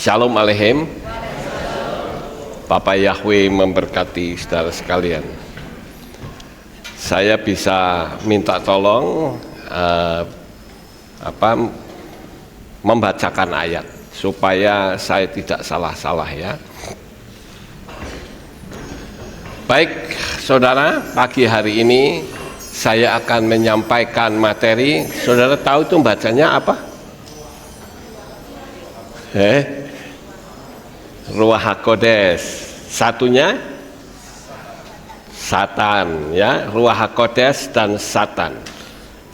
Shalom Aleichem. Bapak Yahweh memberkati saudara sekalian. Saya bisa minta tolong membacakan ayat supaya saya tidak salah-salah ya. Baik saudara, pagi hari ini saya akan menyampaikan materi. Saudara tahu itu bacanya apa? Ruach HaKodes. Satunya Satan ya, Ruach HaKodes dan Satan.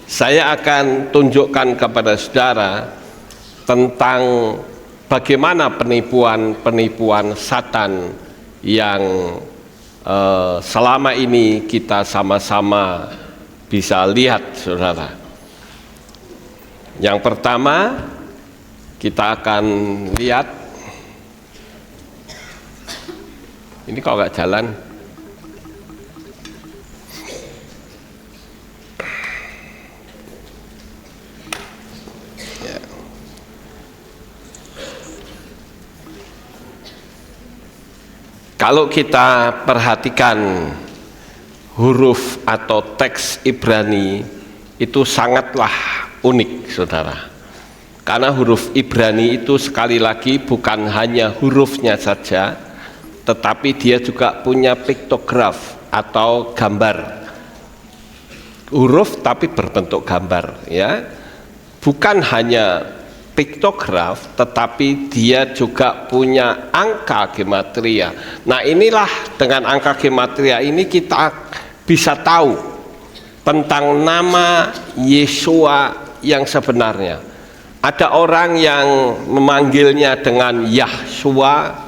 Saya akan tunjukkan kepada saudara tentang bagaimana penipuan Satan yang selama ini kita sama-sama bisa lihat saudara. Yang pertama kita akan lihat, ini kok nggak jalan. Ya. Kalau kita perhatikan huruf atau teks Ibrani itu sangatlah unik saudara. Karena huruf Ibrani itu sekali lagi bukan hanya hurufnya saja, tetapi dia juga punya piktograf atau gambar. Huruf tapi berbentuk gambar ya. Bukan hanya piktograf, tetapi dia juga punya angka gematria. Nah inilah dengan angka gematria ini kita bisa tahu tentang nama Yeshua yang sebenarnya. Ada orang yang memanggilnya dengan Yahshua,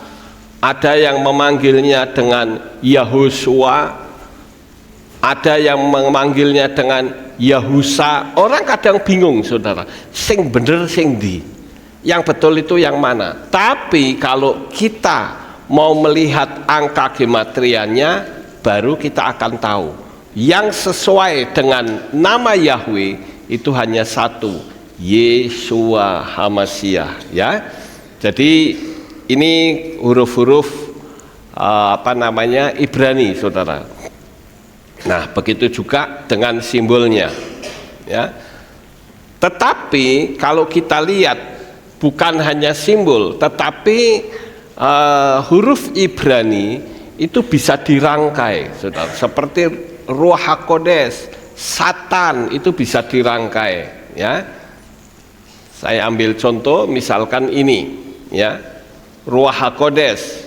ada yang memanggilnya dengan Yahusua, ada yang memanggilnya dengan Yahusa. Orang kadang bingung saudara, sing bener sing di, yang betul itu yang mana. Tapi kalau kita mau melihat angka gematrianya, baru kita akan tahu yang sesuai dengan nama Yahweh itu hanya satu, Yeshua HaMashiach ya. Jadi ini huruf-huruf Ibrani saudara. Nah begitu juga dengan simbolnya ya. Tetapi kalau kita lihat bukan hanya simbol, tetapi huruf Ibrani itu bisa dirangkai saudara. Seperti Ruach HaKodes, Satan itu bisa dirangkai ya. Saya ambil contoh misalkan ini ya, Ruach HaKodes,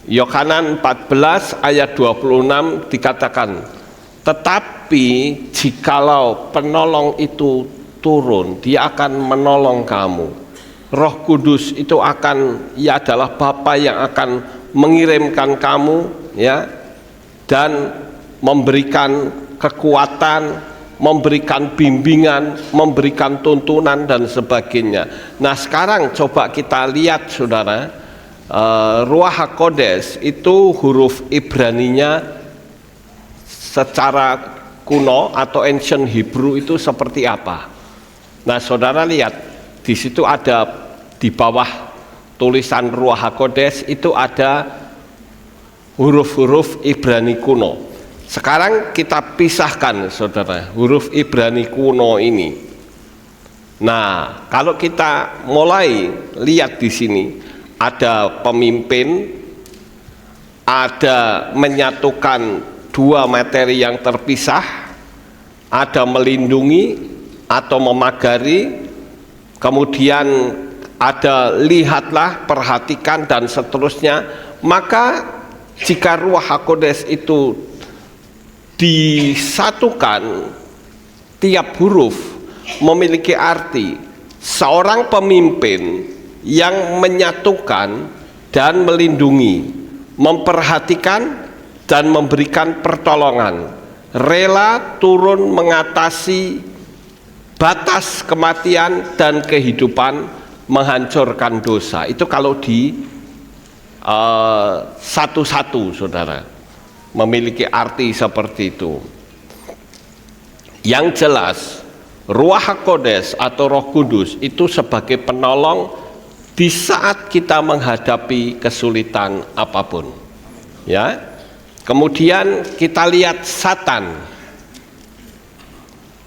Yohanan 14 ayat 26 dikatakan, tetapi jikalau penolong itu turun, dia akan menolong kamu. Roh Kudus itu ia adalah Bapa yang akan mengirimkan kamu ya, dan memberikan kekuatan, memberikan bimbingan, memberikan tuntunan dan sebagainya. Nah sekarang coba kita lihat saudara, Ruach HaKodes itu huruf Ibraninya secara kuno atau ancient Hebrew itu seperti apa. Nah saudara lihat di situ ada di bawah tulisan Ruach HaKodes itu ada huruf-huruf Ibrani kuno. Sekarang kita pisahkan saudara huruf Ibrani kuno ini. Nah, kalau kita mulai lihat di sini ada pemimpin, ada menyatukan dua materi yang terpisah, ada melindungi atau memagari, kemudian ada lihatlah, perhatikan dan seterusnya. Maka jika Ruach HaKodes itu disatukan, tiap huruf memiliki arti. Seorang pemimpin yang menyatukan dan melindungi, memperhatikan dan memberikan pertolongan, rela turun mengatasi batas kematian dan kehidupan, menghancurkan dosa. Itu kalau di satu-satu saudara memiliki arti seperti itu. Yang jelas Ruach HaKodes atau Roh Kudus itu sebagai penolong di saat kita menghadapi kesulitan apapun. Ya. Kemudian kita lihat Satan.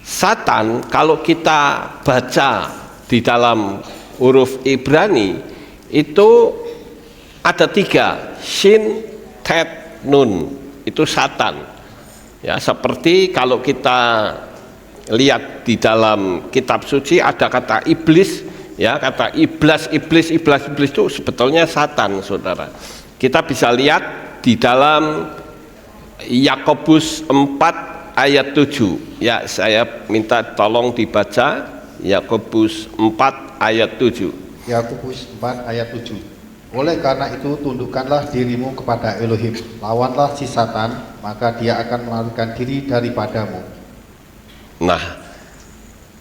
Satan kalau kita baca di dalam huruf Ibrani itu ada 3, Shin, Tet, Nun, itu Satan. Ya, seperti kalau kita lihat di dalam kitab suci ada kata iblis, ya, kata iblis itu sebetulnya Satan, saudara. Kita bisa lihat di dalam Yakobus 4 ayat 7. Ya, saya minta tolong dibaca Yakobus 4 ayat 7. Yakobus 4 ayat 7. Oleh karena itu tundukkanlah dirimu kepada Elohim, lawanlah si Satan, maka dia akan melarikan diri daripadamu. Nah,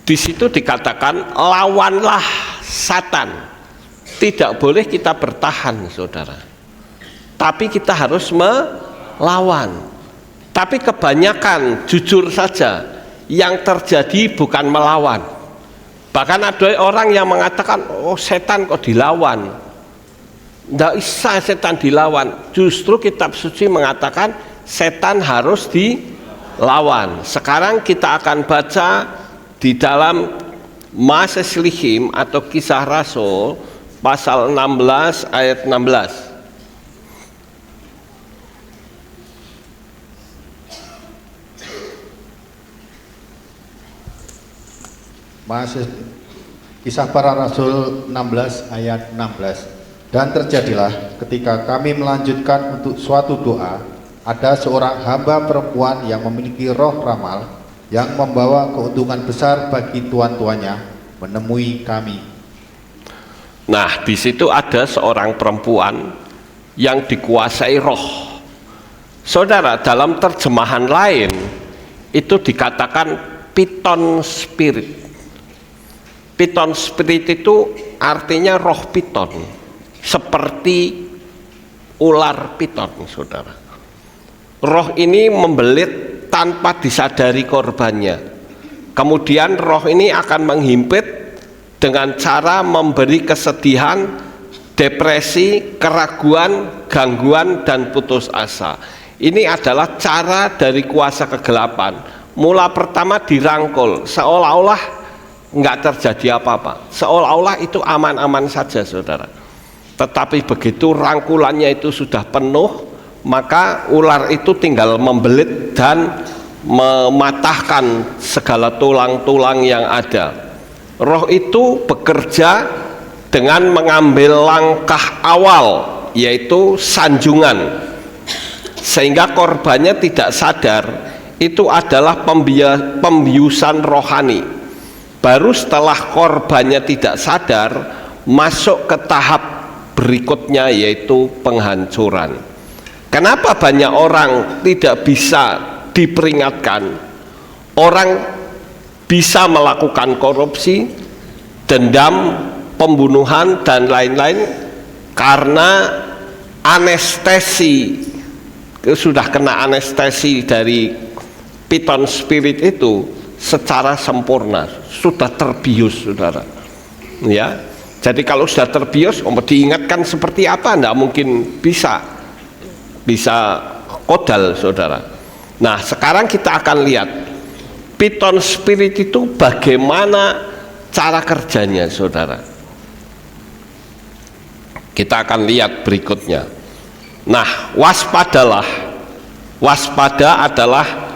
di situ dikatakan lawanlah Satan. Tidak boleh kita bertahan, saudara. Tapi kita harus melawan. Tapi kebanyakan, jujur saja, yang terjadi bukan melawan. Bahkan ada orang yang mengatakan, oh setan kok dilawan. Tidak bisa setan dilawan. Justru kitab suci mengatakan setan harus dilawan. Sekarang kita akan baca di dalam Maseslihim atau Kisah Rasul pasal 16 ayat 16. Kisah Para Rasul 16 ayat 16. Dan terjadilah ketika kami melanjutkan untuk suatu doa, ada seorang hamba perempuan yang memiliki roh ramal yang membawa keuntungan besar bagi tuan-tuannya menemui kami. Nah, di situ ada seorang perempuan yang dikuasai roh. Saudara, dalam terjemahan lain itu dikatakan piton spirit. Piton spirit itu artinya roh piton, seperti ular piton, saudara. Roh ini membelit tanpa disadari korbannya. Kemudian roh ini akan menghimpit dengan cara memberi kesedihan, depresi, keraguan, gangguan, dan putus asa. Ini adalah cara dari kuasa kegelapan. Mula pertama dirangkul, seolah-olah nggak terjadi apa-apa, seolah-olah itu aman-aman saja, saudara. Tetapi begitu rangkulannya itu sudah penuh, maka ular itu tinggal membelit dan mematahkan segala tulang-tulang yang ada. Roh itu bekerja dengan mengambil langkah awal, yaitu sanjungan, sehingga korbannya tidak sadar itu adalah pembiusan rohani. Baru setelah korbannya tidak sadar, masuk ke tahap berikutnya, yaitu penghancuran. Kenapa banyak orang tidak bisa diperingatkan? Orang bisa melakukan korupsi, dendam, pembunuhan, dan lain-lain karena anestesi, sudah kena anestesi dari piton spirit itu secara sempurna, sudah terbius, saudara. Ya, jadi kalau sudah terbius, diingatkan seperti apa, tidak mungkin bisa kodal, saudara. Nah, sekarang kita akan lihat piton spirit itu bagaimana cara kerjanya, saudara. Kita akan lihat berikutnya. Nah, waspadalah. Waspada adalah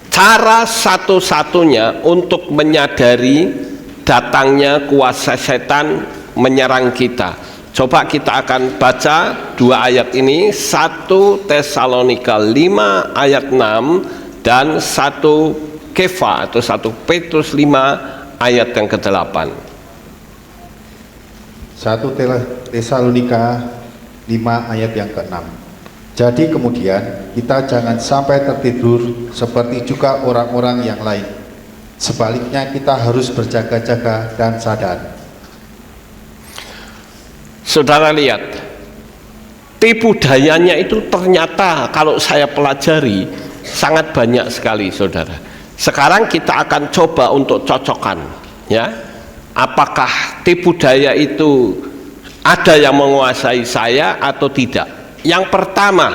cara satu-satunya untuk menyadari datangnya kuasa setan menyerang kita. Coba kita akan baca dua ayat ini, 1 Tesalonika 5 ayat 6 dan 1 Kefa atau 1 Petrus 5 ayat yang ke-8. 1 Tesalonika 5 ayat yang ke-6. Jadi kemudian kita jangan sampai tertidur seperti juga orang-orang yang lain. Sebaliknya kita harus berjaga-jaga dan sadar. Saudara lihat, tipu dayanya itu ternyata kalau saya pelajari sangat banyak sekali, saudara. Sekarang kita akan coba untuk cocokkan, ya. Apakah tipu daya itu ada yang menguasai saya atau tidak? Yang pertama,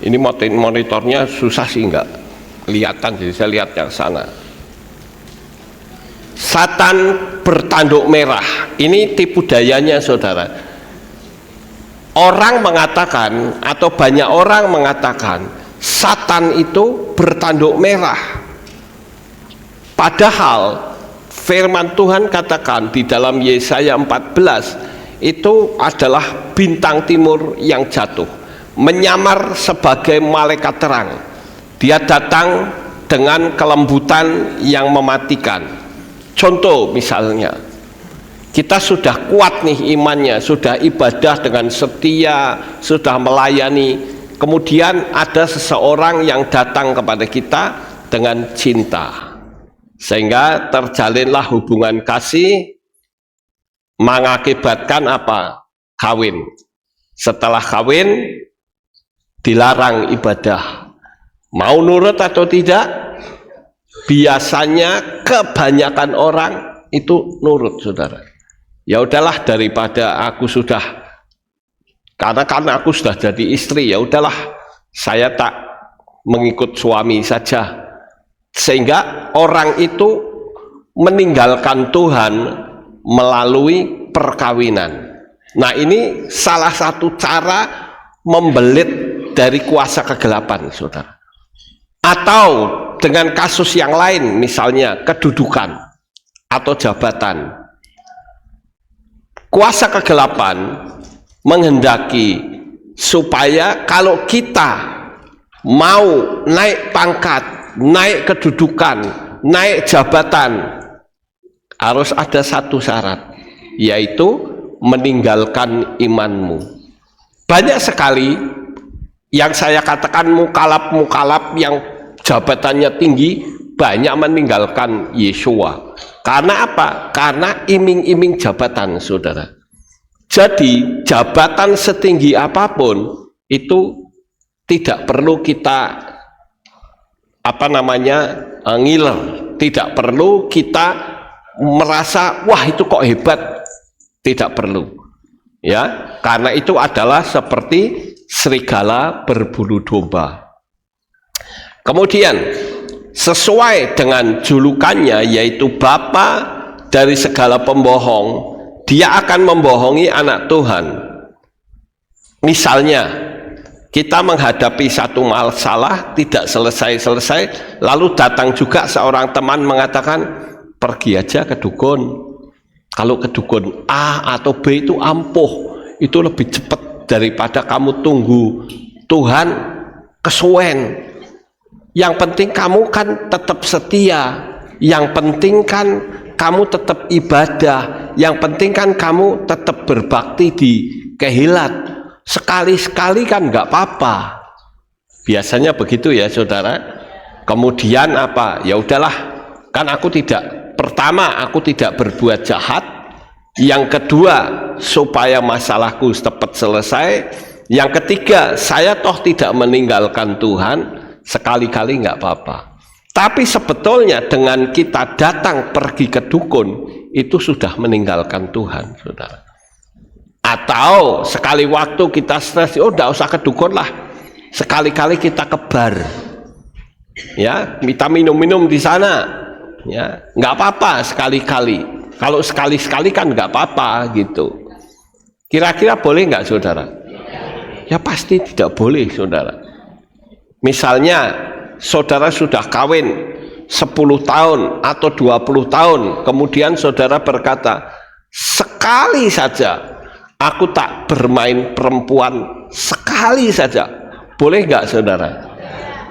ini monitornya susah sih enggak kelihatan, jadi saya lihat yang sana. Satan bertanduk merah, ini tipu dayanya saudara. Orang mengatakan atau banyak orang mengatakan Satan itu bertanduk merah, padahal firman Tuhan katakan di dalam Yesaya 14 itu adalah bintang timur yang jatuh, menyamar sebagai malaikat terang. Dia datang dengan kelembutan yang mematikan. Contoh misalnya, kita sudah kuat nih imannya, sudah ibadah dengan setia, sudah melayani, kemudian ada seseorang yang datang kepada kita dengan cinta, sehingga terjalinlah hubungan kasih, mengakibatkan apa? Kawin. Setelah kawin dilarang ibadah. Mau nurut atau tidak? Biasanya kebanyakan orang itu nurut, saudara. Ya udahlah, daripada aku sudah, karena aku sudah jadi istri, ya udahlah saya tak mengikut suami saja. Sehingga orang itu meninggalkan Tuhan melalui perkawinan. Nah, ini salah satu cara membelit dari kuasa kegelapan, saudara. Atau dengan kasus yang lain, misalnya kedudukan atau jabatan. Kuasa kegelapan menghendaki supaya kalau kita mau naik pangkat, naik kedudukan, naik jabatan, harus ada satu syarat, yaitu meninggalkan imanmu. Banyak sekali yang saya katakan mukalab-mukalab yang jabatannya tinggi, banyak meninggalkan Yesua. Karena apa? Karena iming-iming jabatan, saudara. Jadi jabatan setinggi apapun itu tidak perlu kita ngiler, tidak perlu kita merasa wah itu kok hebat, tidak perlu, ya, karena itu adalah seperti serigala berbulu domba. Kemudian sesuai dengan julukannya, yaitu bapa dari segala pembohong, dia akan membohongi anak Tuhan. Misalnya kita menghadapi satu masalah tidak selesai-selesai, lalu datang juga seorang teman mengatakan pergi aja ke dukun. Kalau ke dukun A atau B itu ampuh, itu lebih cepat daripada kamu tunggu Tuhan kesuwen. Yang penting kamu kan tetap setia, yang penting kan kamu tetap ibadah, yang penting kan kamu tetap berbakti di kehilat. Sekali-sekali kan nggak apa-apa. Biasanya begitu ya, saudara. Kemudian apa? Ya udahlah, kan aku tidak, pertama aku tidak berbuat jahat, yang kedua supaya masalahku cepat selesai, yang ketiga saya toh tidak meninggalkan Tuhan, sekali-kali nggak apa-apa. Tapi sebetulnya dengan kita datang pergi ke dukun itu sudah meninggalkan Tuhan, saudara. Atau sekali waktu kita stres, oh nggak usah ke dukun lah, sekali-kali kita ke bar, ya, kita minum-minum di sana, ya, nggak apa-apa sekali-kali. Kalau sekali-sekali kan nggak apa-apa gitu. Kira-kira boleh nggak, saudara? Ya pasti tidak boleh, saudara. Misalnya saudara sudah kawin 10 tahun atau 20 tahun, kemudian saudara berkata, sekali saja aku tak bermain perempuan, sekali saja. Boleh nggak, saudara?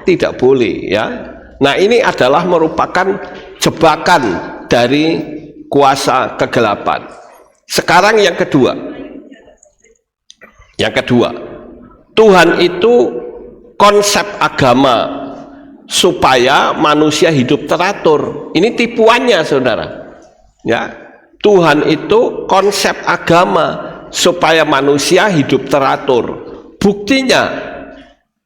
Tidak boleh, ya. Nah, ini adalah merupakan jebakan dari kuasa kegelapan. Sekarang yang kedua, Tuhan itu konsep agama supaya manusia hidup teratur. Ini tipuannya, saudara. Ya, Tuhan itu konsep agama supaya manusia hidup teratur. Buktinya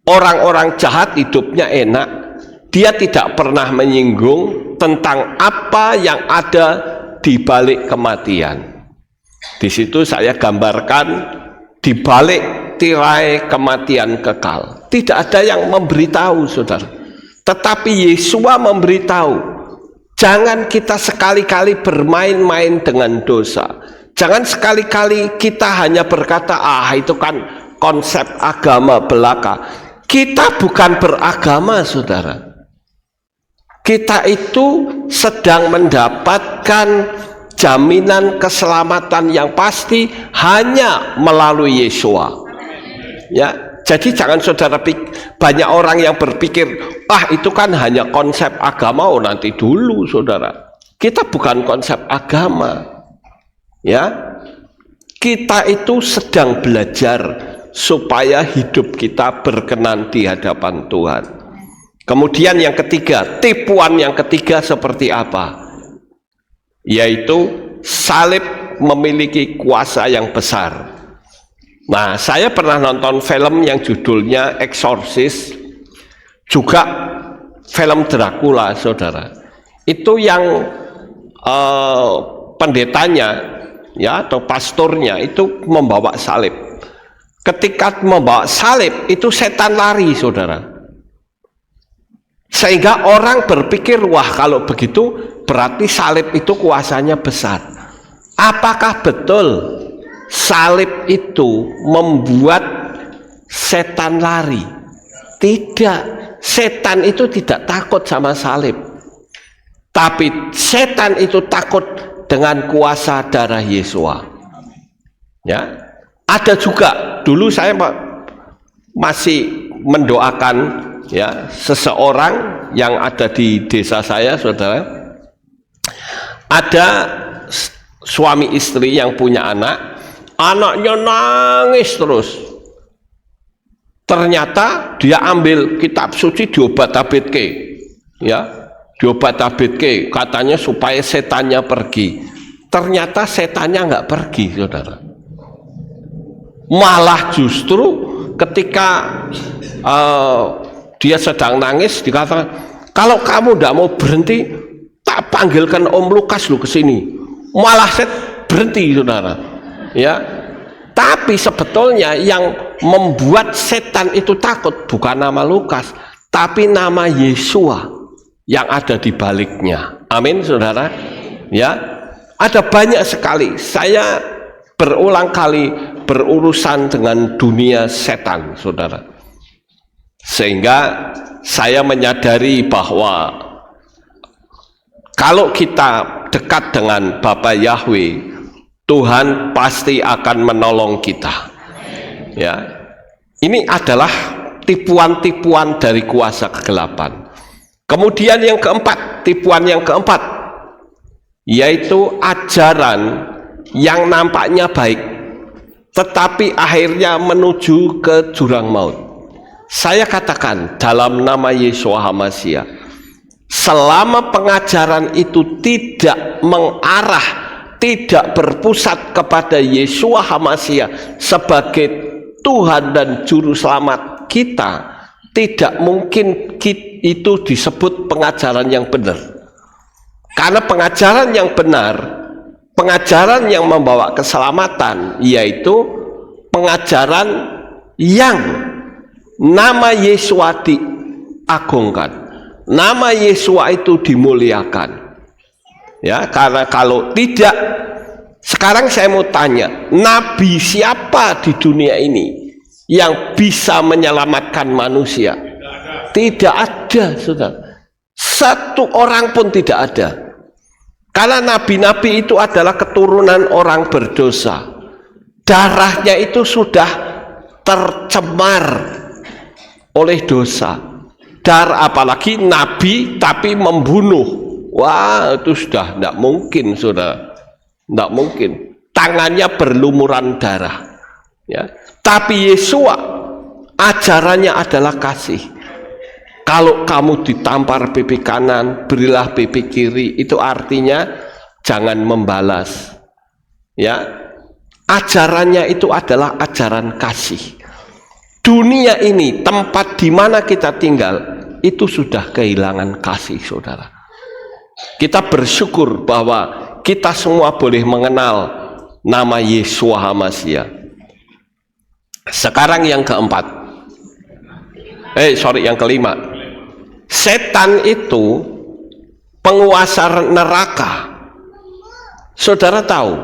orang-orang jahat hidupnya enak. Dia tidak pernah menyinggung tentang apa yang ada di balik kematian. Di situ saya gambarkan di balik tirai kematian kekal. Tidak ada yang memberitahu, saudara. Tetapi Yesua memberitahu, jangan kita sekali-kali bermain-main dengan dosa. Jangan sekali-kali kita hanya berkata, itu kan konsep agama belaka. Kita bukan beragama, saudara. Kita itu sedang mendapatkan jaminan keselamatan yang pasti hanya melalui Yesua. Ya, jadi jangan saudara banyak orang yang berpikir, itu kan hanya konsep agama. Nanti dulu, saudara. Kita bukan konsep agama. Ya, kita itu sedang belajar supaya hidup kita berkenan di hadapan Tuhan. Kemudian yang ketiga, tipuan yang ketiga seperti apa? Yaitu salib memiliki kuasa yang besar. Nah, saya pernah nonton film yang judulnya Exorcist, juga film Dracula, saudara. Itu yang pendetanya, ya, atau pastornya itu membawa salib. Ketika membawa salib, itu setan lari, saudara. Sehingga orang berpikir, wah kalau begitu berarti salib itu kuasanya besar. Apakah betul salib itu membuat setan lari? Tidak, setan itu tidak takut sama salib. Tapi setan itu takut dengan kuasa darah Yesua. Ya, ada juga dulu saya masih mendoakan, ya, seseorang yang ada di desa saya, saudara. Ada suami istri yang punya anak, anaknya nangis terus. Ternyata dia ambil kitab suci diobat-abitke, ya, diobat-abitke, katanya supaya setannya pergi. Ternyata setannya nggak pergi, saudara. Malah justru ketika dia sedang nangis dikatakan, kalau kamu tidak mau berhenti, tak panggilkan Om Lukas lu ke sini. Malah berhenti, saudara. Ya, tapi sebetulnya yang membuat setan itu takut bukan nama Lukas, tapi nama Yesua yang ada di baliknya. Amin, saudara. Ya, ada banyak sekali. Saya berulang kali berurusan dengan dunia setan, saudara. Sehingga saya menyadari bahwa kalau kita dekat dengan Bapa Yahweh, Tuhan pasti akan menolong kita. Ya, ini adalah tipuan-tipuan dari kuasa kegelapan. Kemudian yang keempat, tipuan yang keempat, yaitu ajaran yang nampaknya baik, tetapi akhirnya menuju ke jurang maut. Saya katakan dalam nama Yesua HaMashiach, selama pengajaran itu tidak mengarah, tidak berpusat kepada Yesua HaMashiach sebagai Tuhan dan Juru Selamat kita, tidak mungkin itu disebut pengajaran yang benar. Karena pengajaran yang benar, pengajaran yang membawa keselamatan, yaitu pengajaran yang nama Yesua diagungkan, nama Yesua itu dimuliakan. Ya, karena kalau tidak, sekarang saya mau tanya, nabi siapa di dunia ini yang bisa menyelamatkan manusia? Tidak ada, saudara. Satu orang pun tidak ada. Karena nabi-nabi itu adalah keturunan orang berdosa. Darahnya itu sudah tercemar oleh dosa. Apalagi nabi tapi membunuh. Wah, itu sudah tidak mungkin, saudara. Tidak mungkin. Tangannya berlumuran darah. Ya. Tapi Yesua, ajarannya adalah kasih. Kalau kamu ditampar pipi kanan, berilah pipi kiri. Itu artinya jangan membalas. Ya. Ajarannya itu adalah ajaran kasih. Dunia ini, tempat di mana kita tinggal, itu sudah kehilangan kasih, saudara. Kita bersyukur bahwa kita semua boleh mengenal nama Yeshua HaMashiach. Sekarang yang keempat, yang kelima. Setan itu penguasa neraka. Saudara tahu,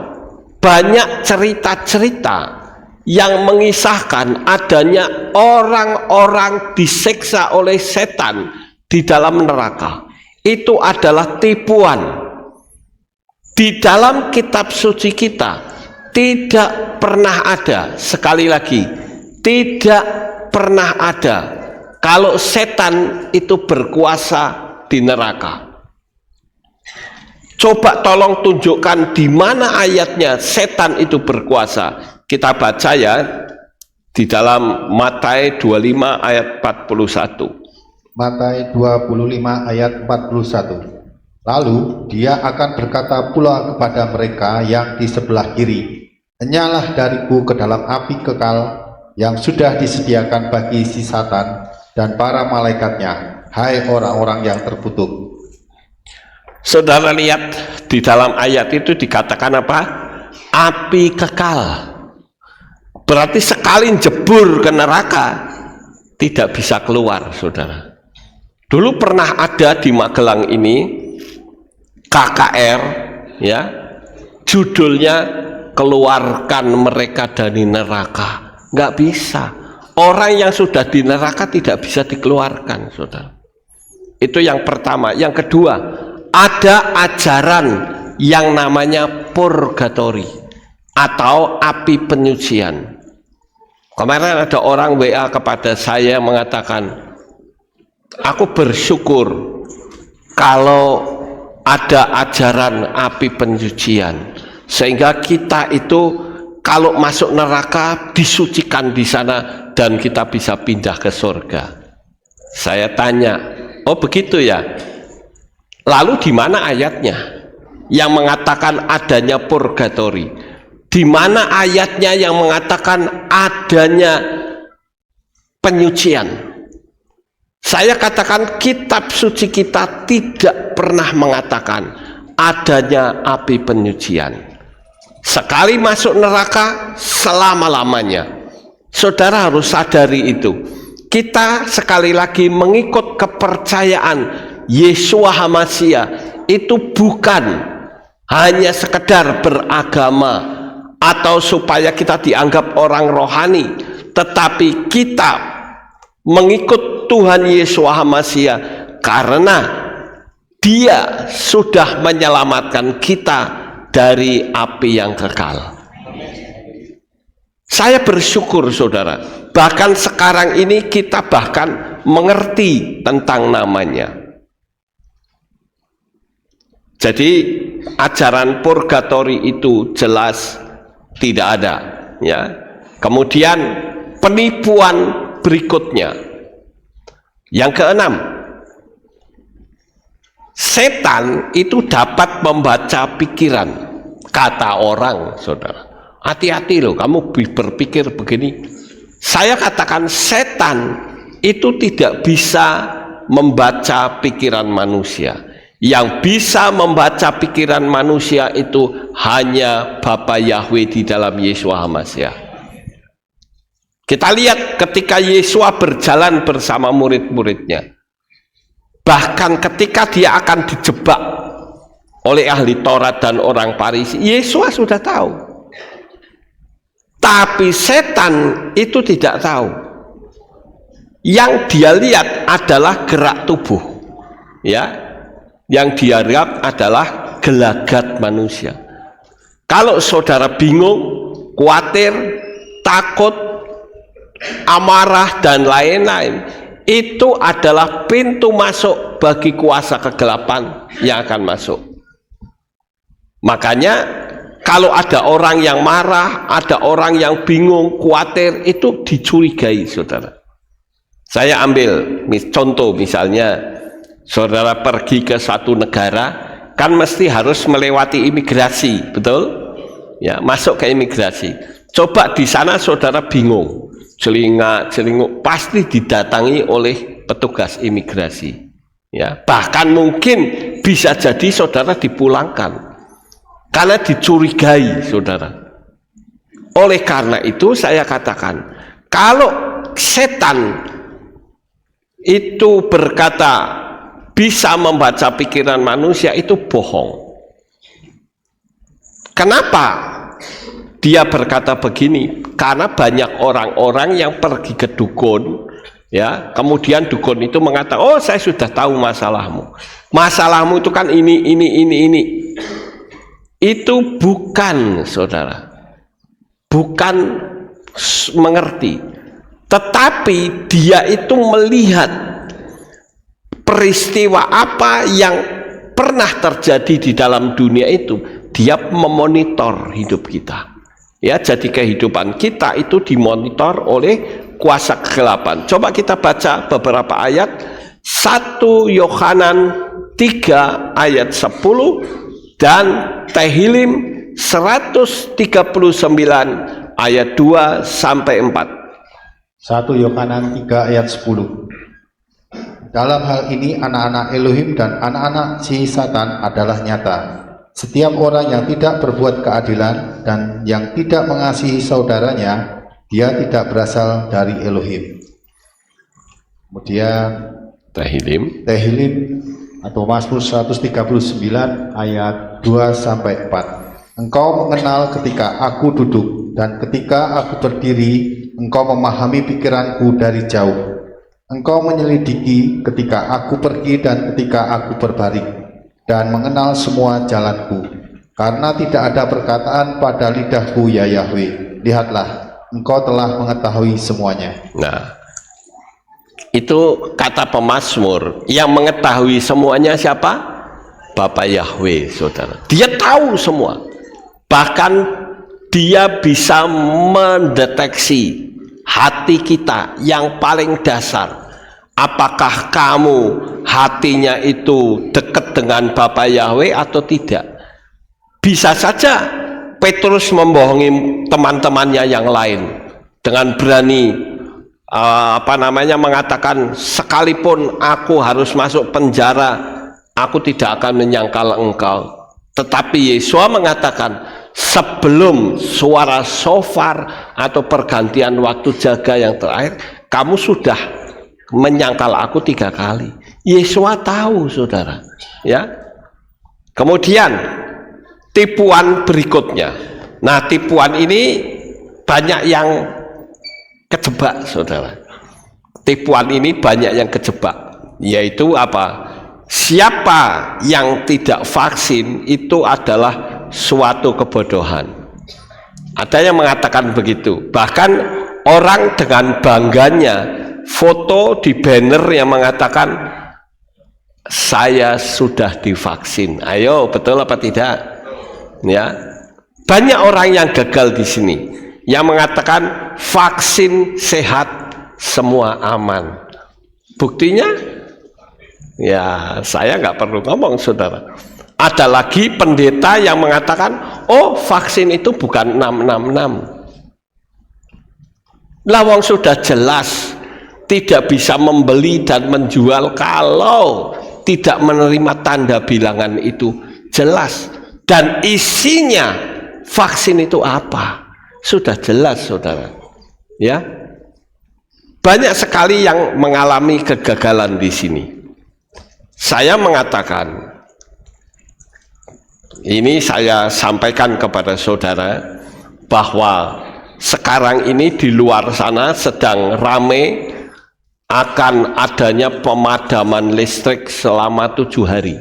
banyak cerita-cerita yang mengisahkan adanya orang-orang disiksa oleh setan di dalam neraka. Itu adalah tipuan. Di dalam kitab suci kita tidak pernah ada, sekali lagi, tidak pernah ada kalau setan itu berkuasa di neraka. Coba tolong tunjukkan di mana ayatnya setan itu berkuasa. Kita baca ya di dalam Matius 25 ayat 41. Matius 25 ayat 41. Lalu dia akan berkata pula kepada mereka yang di sebelah kiri, "Enyalah dariku ke dalam api kekal yang sudah disediakan bagi si Satan dan para malaikatnya, hai orang-orang yang terkutuk." Saudara lihat di dalam ayat itu dikatakan apa? Api kekal. Berarti sekali jebur ke neraka tidak bisa keluar, saudara. Dulu pernah ada di Magelang ini KKR, ya, judulnya keluarkan mereka dari neraka. Nggak bisa. Orang yang sudah di neraka tidak bisa dikeluarkan, saudara. Itu yang pertama. Yang kedua, ada ajaran yang namanya purgatori atau api penyucian. Kemarin ada orang WA kepada saya mengatakan, aku bersyukur kalau ada ajaran api penyucian, sehingga kita itu kalau masuk neraka disucikan di sana dan kita bisa pindah ke surga. Saya tanya, oh begitu ya? Lalu di mana ayatnya yang mengatakan adanya purgatori? Di mana ayatnya yang mengatakan adanya penyucian? Saya katakan kitab suci kita tidak pernah mengatakan adanya api penyucian. Sekali masuk neraka selama-lamanya. Saudara harus sadari itu. Kita sekali lagi mengikut kepercayaan Yeshua HaMashiach itu bukan hanya sekedar beragama atau supaya kita dianggap orang rohani, tetapi kita mengikut Tuhan Yeshua HaMashiach karena Dia sudah menyelamatkan kita dari api yang kekal. Saya bersyukur, saudara, bahkan sekarang ini kita bahkan mengerti tentang namanya. Jadi ajaran purgatori itu jelas tidak ada, ya. Kemudian penipuan berikutnya, yang keenam, setan itu dapat membaca pikiran. Kata orang, saudara, hati-hati loh, kamu berpikir begini. Saya katakan setan itu tidak bisa membaca pikiran manusia. Yang bisa membaca pikiran manusia itu hanya Bapa Yahweh di dalam Yeshua HaMashiach. Kita lihat ketika Yeshua berjalan bersama murid-muridnya, bahkan ketika dia akan dijebak oleh ahli Taurat dan orang Farisi, Yeshua sudah tahu. Tapi setan itu tidak tahu. Yang dia lihat adalah gerak tubuh, ya. Yang dia lihat adalah gelagat manusia. Kalau saudara bingung, khawatir, takut, amarah dan lain-lain, itu adalah pintu masuk bagi kuasa kegelapan yang akan masuk. Makanya kalau ada orang yang marah, ada orang yang bingung, khawatir, itu dicurigai, saudara. Saya ambil contoh, misalnya saudara pergi ke suatu negara, kan mesti harus melewati imigrasi, betul? Ya, masuk ke imigrasi. Coba di sana saudara bingung, celingak, pasti didatangi oleh petugas imigrasi. Ya, bahkan mungkin bisa jadi saudara dipulangkan karena dicurigai, saudara. Oleh karena itu saya katakan, kalau setan itu berkata bisa membaca pikiran manusia, itu bohong. Kenapa dia berkata begini? Karena banyak orang-orang yang pergi ke dukun, ya, kemudian dukun itu mengatakan, oh saya sudah tahu masalahmu. Masalahmu itu kan ini. Itu bukan, saudara, bukan mengerti, tetapi dia itu melihat peristiwa apa yang pernah terjadi di dalam dunia itu. Dia memonitor hidup kita, ya. Jadi kehidupan kita itu dimonitor oleh kuasa kegelapan. Coba kita baca beberapa ayat. 1 Yohanan 3 ayat 10 dan Tehillim 139 ayat 2 sampai 4. 1 Yohanan 3 ayat 10. Dalam hal ini anak-anak Elohim dan anak-anak si Satan adalah nyata. Setiap orang yang tidak berbuat keadilan dan yang tidak mengasihi saudaranya, dia tidak berasal dari Elohim. Kemudian Tehillim atau Mazmur 139 ayat 2 sampai 4. Engkau mengenal ketika aku duduk dan ketika aku berdiri, engkau memahami pikiranku dari jauh. Engkau menyelidiki ketika aku pergi dan ketika aku berbaring, dan mengenal semua jalanku, karena tidak ada perkataan pada lidahku, ya Yahweh. Lihatlah, engkau telah mengetahui semuanya. Nah, itu kata pemazmur, yang mengetahui semuanya siapa? Bapa Yahweh, saudara. Dia tahu semua, bahkan dia bisa mendeteksi hati kita yang paling dasar. Apakah kamu hatinya itu dekat dengan Bapa Yahweh atau tidak? Bisa saja Petrus membohongi teman-temannya yang lain dengan berani mengatakan, sekalipun aku harus masuk penjara, aku tidak akan menyangkal engkau. Tetapi Yesus mengatakan, sebelum suara shofar atau pergantian waktu jaga yang terakhir, kamu sudah menyangkal aku 3 kali. Yesus tahu, saudara, ya. Kemudian tipuan berikutnya. Nah, tipuan ini banyak yang kejebak, saudara. Tipuan ini banyak yang kejebak, yaitu apa? Siapa yang tidak vaksin itu adalah suatu kebodohan. Ada yang mengatakan begitu. Bahkan orang dengan bangganya foto di banner yang mengatakan, saya sudah divaksin. Ayo, betul apa tidak? Ya, banyak orang yang gagal di sini, yang mengatakan vaksin sehat, semua aman. Buktinya, ya saya nggak perlu ngomong, saudara. Ada lagi pendeta yang mengatakan, oh vaksin itu bukan 666. Lawang sudah jelas tidak bisa membeli dan menjual kalau tidak menerima tanda bilangan itu, jelas. Dan isinya vaksin itu apa? Sudah jelas, saudara. Ya, banyak sekali yang mengalami kegagalan di sini. Saya mengatakan, ini saya sampaikan kepada saudara, bahwa sekarang ini di luar sana sedang ramai akan adanya pemadaman listrik selama 7 hari.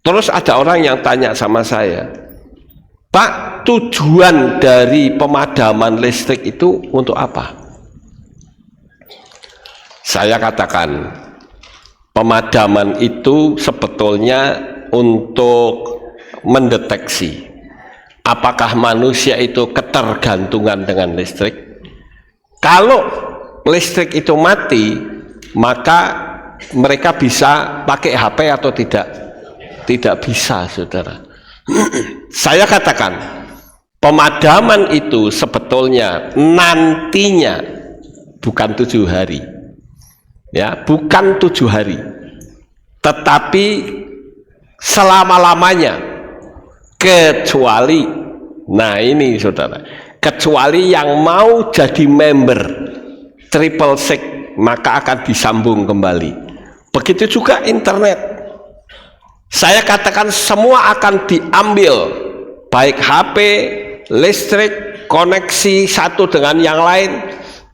Terus ada orang yang tanya sama saya, Pak, tujuan dari pemadaman listrik itu untuk apa? Saya katakan, pemadaman itu sebetulnya untuk mendeteksi apakah manusia itu ketergantungan dengan listrik. Kalau listrik itu mati, maka mereka bisa pakai HP atau tidak? Tidak bisa, saudara. Saya katakan, pemadaman itu sebetulnya nantinya bukan 7 hari, ya, bukan 7 hari, tetapi selama-lamanya, kecuali Nah ini saudara, kecuali yang mau jadi member Triple Six maka akan disambung kembali. Begitu juga internet. Saya katakan semua akan diambil, baik HP, listrik, koneksi satu dengan yang lain.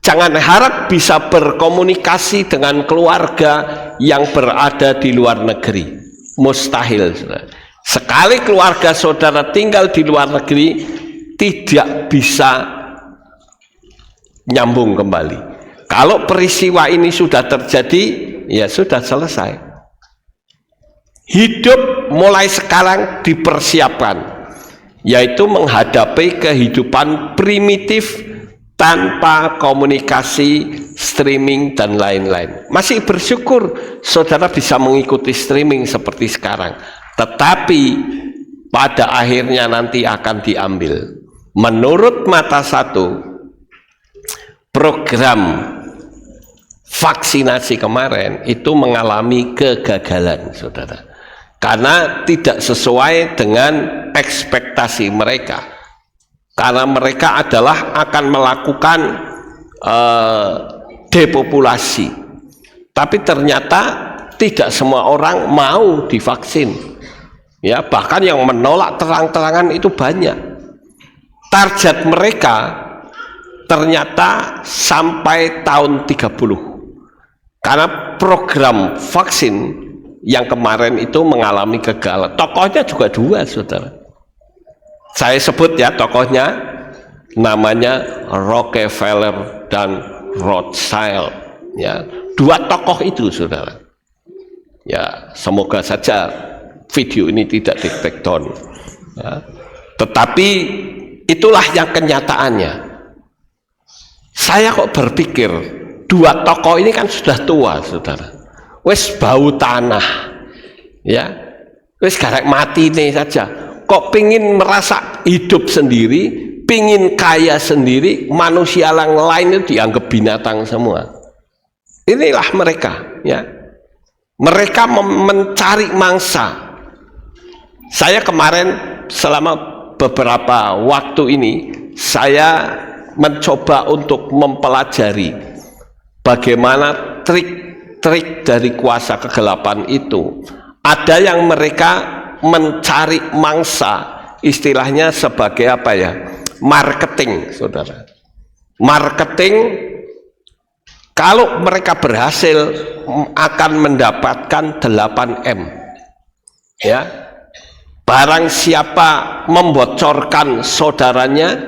Jangan harap bisa berkomunikasi dengan keluarga yang berada di luar negeri. Mustahil, saudara. Sekali keluarga saudara tinggal di luar negeri, tidak bisa nyambung kembali. Kalau peristiwa ini sudah terjadi, ya sudah selesai. Hidup mulai sekarang dipersiapkan, yaitu menghadapi kehidupan primitif tanpa komunikasi, streaming, dan lain-lain. Masih bersyukur saudara bisa mengikuti streaming seperti sekarang, tetapi pada akhirnya nanti akan diambil. Menurut Mata 1, program vaksinasi kemarin itu mengalami kegagalan, saudara, karena tidak sesuai dengan ekspektasi mereka. Karena mereka adalah akan melakukan depopulasi, tapi ternyata tidak semua orang mau divaksin, ya, bahkan yang menolak terang-terangan itu banyak. Target mereka ternyata sampai tahun 30, karena program vaksin yang kemarin itu mengalami kegagalan. Tokohnya juga dua, saudara. Saya sebut ya tokohnya, namanya Rockefeller dan Rothschild, ya, dua tokoh itu, saudara. Ya, semoga saja video ini tidak di take down, ya. Tetapi itulah yang kenyataannya. Saya kok berpikir dua tokoh ini kan sudah tua, saudara, wes bau tanah, ya, wes garek mati nih saja. Kok pingin merasa hidup sendiri, pingin kaya sendiri, manusia yang lain itu dianggap binatang semua. Inilah mereka, ya. Mereka mencari mangsa. Saya kemarin selama beberapa waktu ini, saya mencoba untuk mempelajari bagaimana trik-trik dari kuasa kegelapan itu. Ada yang mereka mencari mangsa, istilahnya sebagai apa ya, marketing, saudara. Marketing, kalau mereka berhasil akan mendapatkan 8M, ya. Barang siapa membocorkan saudaranya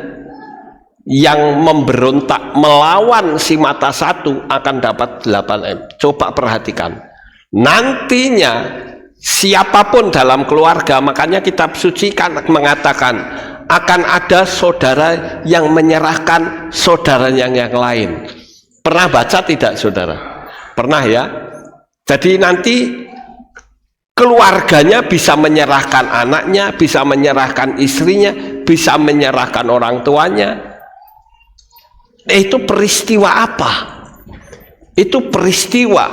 yang memberontak melawan si Mata 1 akan dapat 8M. Coba perhatikan, nantinya siapapun dalam keluarga, makanya kitab suci kan mengatakan akan ada saudara yang menyerahkan saudaranya yang lain. Pernah baca tidak, saudara? Pernah, ya. Jadi nanti keluarganya bisa menyerahkan anaknya, bisa menyerahkan istrinya, bisa menyerahkan orang tuanya. Itu peristiwa apa? Itu peristiwa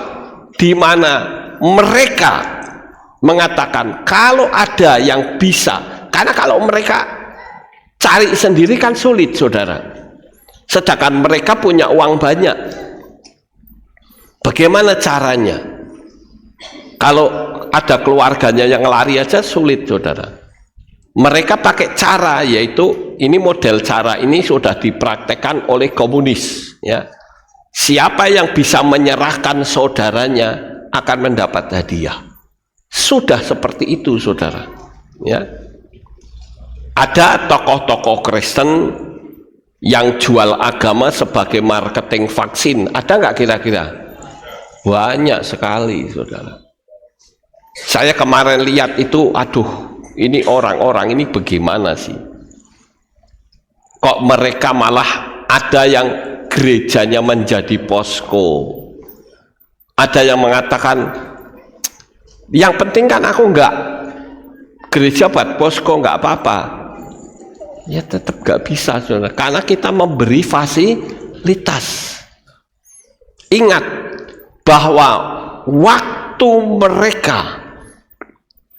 di mana mereka mengatakan kalau ada yang bisa, karena kalau mereka cari sendiri kan sulit, saudara, sedangkan mereka punya uang banyak. Bagaimana caranya? Kalau ada keluarganya yang lari aja sulit, saudara. Mereka pakai cara, yaitu ini model cara ini sudah dipraktekkan oleh komunis, ya. Siapa yang bisa menyerahkan saudaranya akan mendapat hadiah. Sudah seperti itu, saudara, ya. Ada tokoh-tokoh Kristen yang jual agama sebagai marketing vaksin. Ada nggak kira-kira? Banyak sekali, saudara. Saya kemarin lihat itu, aduh, ini orang-orang ini bagaimana sih? Kok mereka malah ada yang gerejanya menjadi posko. Ada yang mengatakan, yang penting kan aku enggak gereja buat posko, enggak apa-apa. Ya tetap enggak bisa, saudara, karena kita memberi fasilitas. Ingat bahwa waktu mereka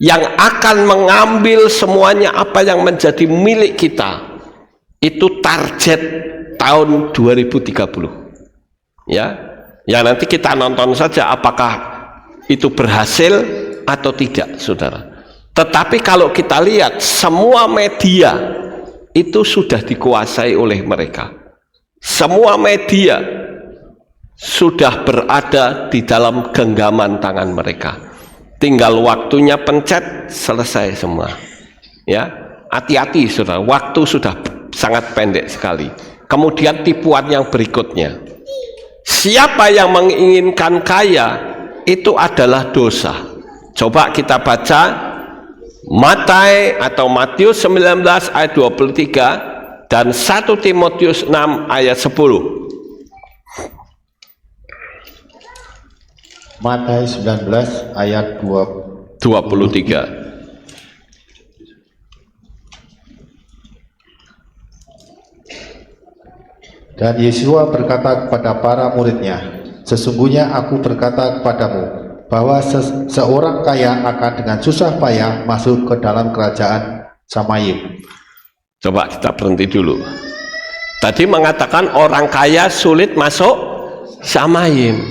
yang akan mengambil semuanya apa yang menjadi milik kita, itu target tahun 2030. Ya, nanti kita nonton saja apakah itu berhasil atau tidak, saudara. Tetapi kalau kita lihat semua media itu sudah dikuasai oleh mereka. Semua media sudah berada di dalam genggaman tangan mereka. Tinggal waktunya pencet, selesai semua. Ya, hati-hati saudara, waktu sudah sangat pendek sekali. Kemudian tipuan yang berikutnya, siapa yang menginginkan kaya itu adalah dosa. Coba kita baca Matius 19 ayat 23 dan 1 Timotius 6 ayat 10. Matius 19 ayat 23. Dan Yesus berkata kepada para muridnya, sesungguhnya aku berkata kepadamu, bahwa seorang kaya akan dengan susah payah masuk ke dalam kerajaan Samayim. Coba kita berhenti dulu. Tadi mengatakan orang kaya sulit masuk Samayim.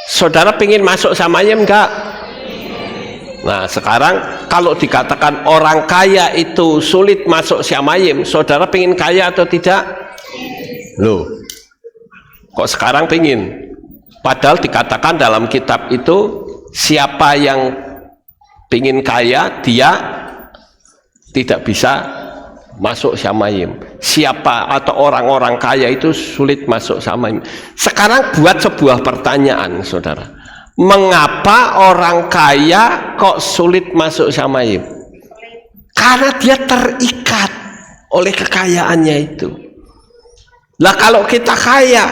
Saudara pingin masuk Samayim enggak? Nah sekarang kalau dikatakan orang kaya itu sulit masuk Samayim, saudara pingin kaya atau tidak? Loh, kok sekarang pingin? Padahal dikatakan dalam kitab itu, siapa yang pingin kaya, dia tidak bisa masuk Samayim. Siapa atau orang-orang kaya itu sulit masuk Samayim. Sekarang buat sebuah pertanyaan, saudara. Mengapa orang kaya kok sulit masuk Samayim? Karena dia terikat oleh kekayaannya itu. Lah kalau kita kaya,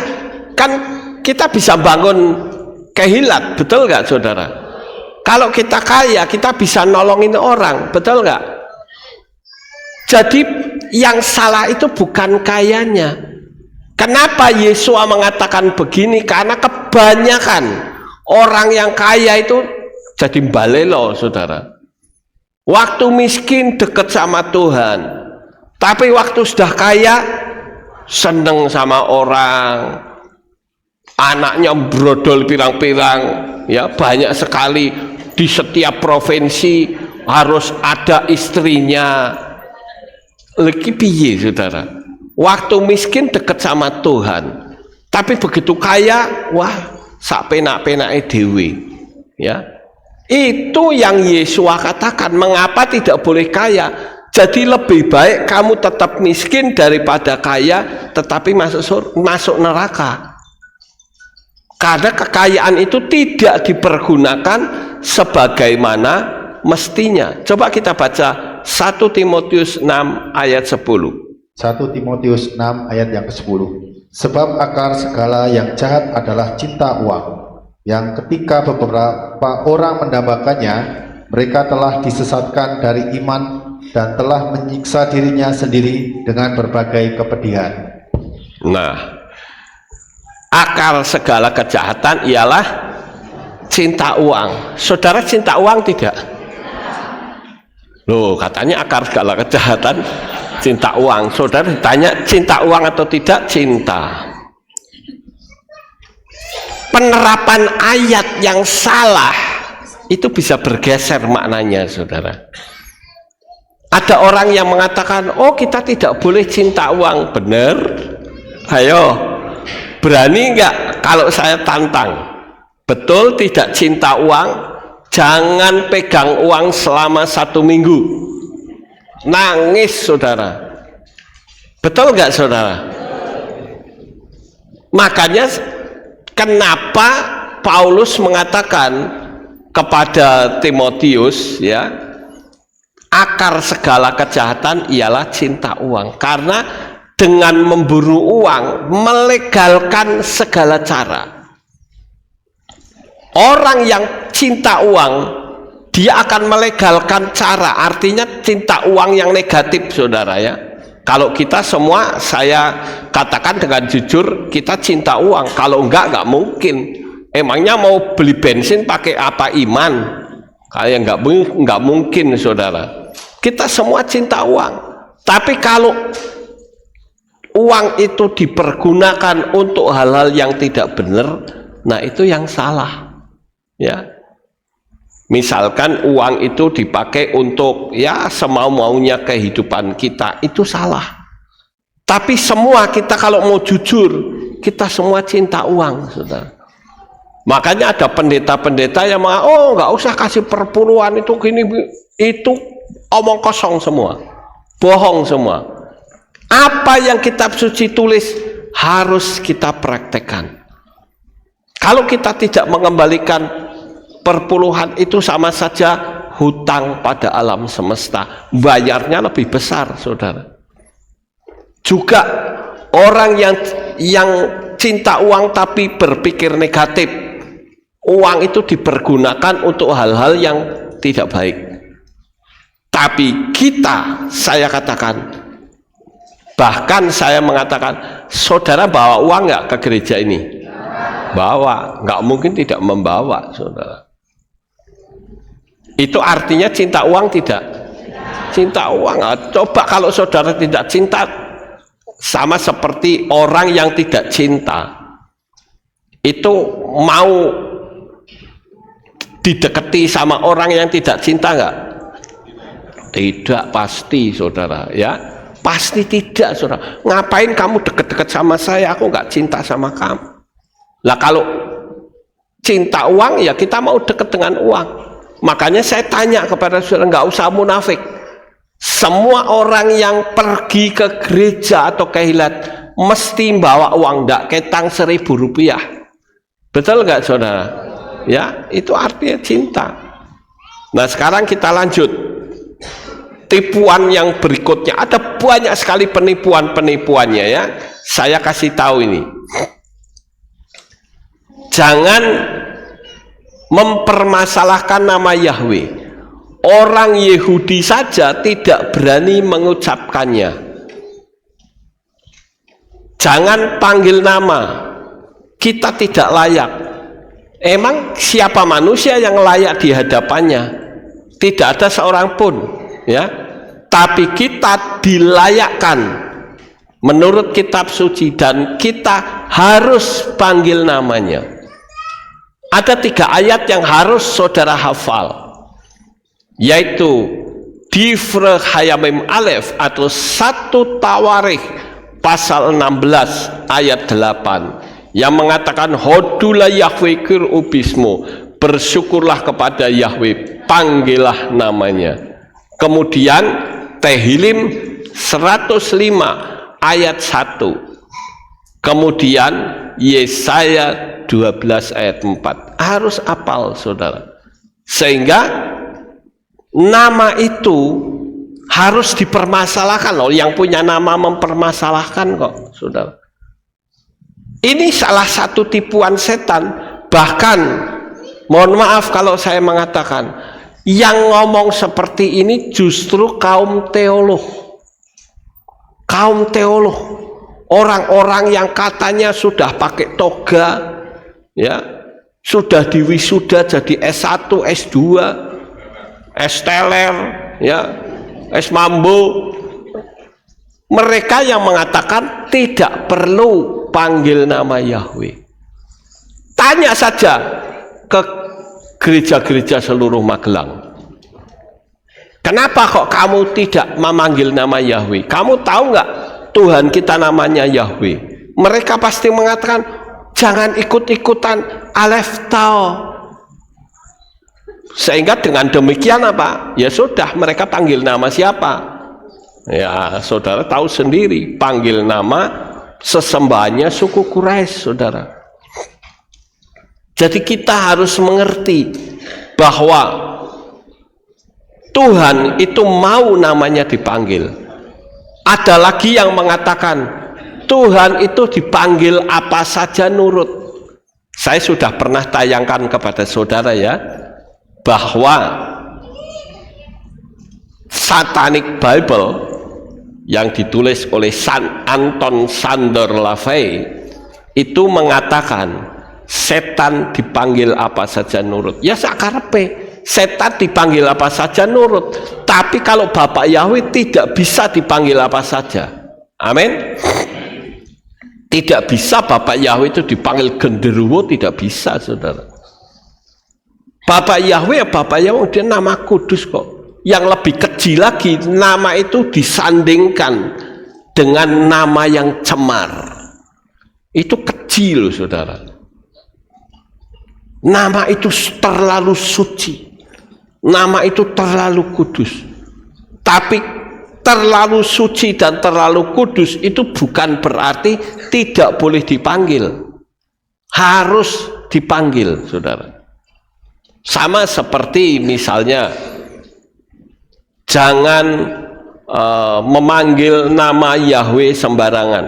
kan kita bisa bangun kehilat, betul nggak saudara? Kalau kita kaya, kita bisa nolongin orang, betul nggak? Jadi yang salah itu bukan kayanya. Kenapa Yesus mengatakan begini? Karena kebanyakan orang yang kaya itu jadi balelo, saudara. Waktu miskin dekat sama Tuhan, tapi waktu sudah kaya seneng sama orang, anaknya brodol pirang-pirang, ya banyak sekali, di setiap provinsi harus ada istrinya. Lagi piye saudara? Waktu miskin dekat sama Tuhan, tapi begitu kaya, wah sak penak-penake dhewe. Ya, itu yang Yesus katakan, mengapa tidak boleh kaya? Jadi lebih baik kamu tetap miskin daripada kaya tetapi masuk neraka. Karena kekayaan itu tidak dipergunakan sebagaimana mestinya. Coba kita baca 1 Timotius 6 ayat 10. 1 Timotius 6 ayat yang ke-10. Sebab akar segala yang jahat adalah cinta uang, yang ketika beberapa orang mendambakannya, mereka telah disesatkan dari iman dan telah menyiksa dirinya sendiri dengan berbagai kepedihan. Nah, akar segala kejahatan ialah cinta uang. Saudara cinta uang tidak? Loh, katanya akar segala kejahatan cinta uang. Saudara ditanya cinta uang atau tidak? Cinta. Penerapan ayat yang salah itu bisa bergeser maknanya, saudara. Ada orang yang mengatakan, oh kita tidak boleh cinta uang. Benar? Ayo, berani nggak kalau saya tantang? Betul tidak cinta uang? Jangan pegang uang selama 1 minggu. Nangis saudara. Betul nggak saudara? Makanya kenapa Paulus mengatakan kepada Timotius, ya, akar segala kejahatan ialah cinta uang. Karena dengan memburu uang melegalkan segala cara. Orang yang cinta uang, dia akan melegalkan cara. Artinya cinta uang yang negatif, saudara, ya. Kalau kita semua, saya katakan dengan jujur, kita cinta uang. Kalau enggak mungkin. Emangnya mau beli bensin pakai apa iman? Kayak enggak mungkin, saudara. Kita semua cinta uang. Tapi kalau uang itu dipergunakan untuk hal-hal yang tidak benar, nah itu yang salah. Ya. Misalkan uang itu dipakai untuk ya semau-maunya kehidupan kita, itu salah. Tapi semua kita kalau mau jujur, kita semua cinta uang, saudara. Makanya ada pendeta-pendeta yang mengatakan, oh nggak usah kasih perpuluhan itu gini, itu omong kosong semua, bohong semua. Apa yang kitab suci tulis harus kita praktekkan. Kalau kita tidak mengembalikan perpuluhan, itu sama saja hutang pada alam semesta, bayarnya lebih besar, saudara. Juga orang yang cinta uang tapi berpikir negatif, uang itu dipergunakan untuk hal-hal yang tidak baik. Tapi kita, saya katakan, bahkan saya mengatakan, saudara bawa uang nggak ke gereja ini? Bawa, nggak mungkin tidak membawa, saudara. Itu artinya cinta uang tidak? Cinta uang. Coba kalau saudara tidak cinta, sama seperti orang yang tidak cinta, itu mau didekati sama orang yang tidak cinta nggak? Tidak, pasti, saudara, ya. Pasti tidak, saudara. Ngapain kamu deket-deket sama saya? Aku nggak cinta sama kamu. Lah kalau cinta uang, ya kita mau deket dengan uang. Makanya saya tanya kepada saudara, nggak usah munafik. Semua orang yang pergi ke gereja atau ke hilat mesti bawa uang, nggak ketang Rp1.000. Betul nggak, saudara? Ya, itu artinya cinta. Nah, sekarang kita lanjut. Tipuan yang berikutnya, ada banyak sekali penipuan-penipuannya, ya. Saya kasih tahu ini. Jangan mempermasalahkan nama Yahweh. Orang Yahudi saja tidak berani mengucapkannya. Jangan panggil nama, kita tidak layak. Emang siapa manusia yang layak di hadapannya? Tidak ada seorang pun, ya. Tapi kita dilayakkan menurut kitab suci dan kita harus panggil namanya. Ada 3 ayat yang harus saudara hafal, yaitu Divre Hayamim Alef atau 1 Tawarikh pasal 16 ayat 8 yang mengatakan Hodula Yahweh kir ubismu, bersyukurlah kepada Yahweh, panggillah namanya. Kemudian Tehillim 105 ayat 1, kemudian Yesaya 12 ayat 4. Harus apal, saudara, sehingga nama itu harus dipermasalahkan loh. Yang punya nama mempermasalahkan kok, saudara. Ini salah satu tipuan setan. Bahkan mohon maaf kalau saya mengatakan, yang ngomong seperti ini justru kaum teolog. Kaum teolog, orang-orang yang katanya sudah pakai toga, ya, sudah diwisuda jadi S1, S2, S teler, ya, S mambo. Mereka yang mengatakan tidak perlu panggil nama Yahweh. Tanya saja ke gereja-gereja seluruh Magelang, kenapa kok kamu tidak memanggil nama Yahweh? Kamu tahu nggak Tuhan kita namanya Yahweh? Mereka pasti mengatakan jangan ikut-ikutan Alef Tao. Sehingga dengan demikian apa? Ya sudah, mereka panggil nama siapa? Ya saudara tahu sendiri, panggil nama sesembahannya suku Quraisy, saudara. Jadi kita harus mengerti bahwa Tuhan itu mau namanya dipanggil. Ada lagi yang mengatakan Tuhan itu dipanggil apa saja nurut. Saya sudah pernah tayangkan kepada saudara, ya, bahwa Satanic Bible yang ditulis oleh Anton Sander LaVey itu mengatakan setan dipanggil apa saja nurut. Ya sakarepe, setan dipanggil apa saja nurut. Tapi kalau Bapak Yahweh tidak bisa dipanggil apa saja. Amin. Tidak bisa Bapak Yahweh itu dipanggil genderuwo, tidak bisa, saudara. Bapak Yahweh, Bapak Yahweh, dia nama kudus kok. Yang lebih kecil lagi, nama itu disandingkan dengan nama yang cemar. Itu kecil, saudara. Nama itu terlalu suci. Nama itu terlalu kudus. Tapi terlalu suci dan terlalu kudus itu bukan berarti tidak boleh dipanggil. Harus dipanggil, saudara. Sama seperti misalnya jangan memanggil nama Yahweh sembarangan.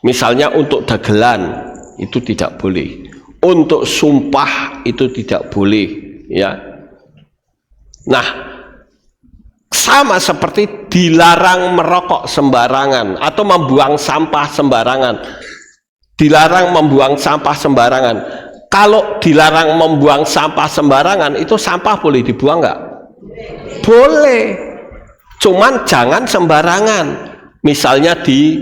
Misalnya untuk dagelan itu tidak boleh. Untuk sumpah itu tidak boleh, ya. Nah, sama seperti dilarang merokok sembarangan atau membuang sampah sembarangan. Dilarang membuang sampah sembarangan. Kalau dilarang membuang sampah sembarangan, itu sampah boleh dibuang nggak? Boleh. Cuman jangan sembarangan. Misalnya di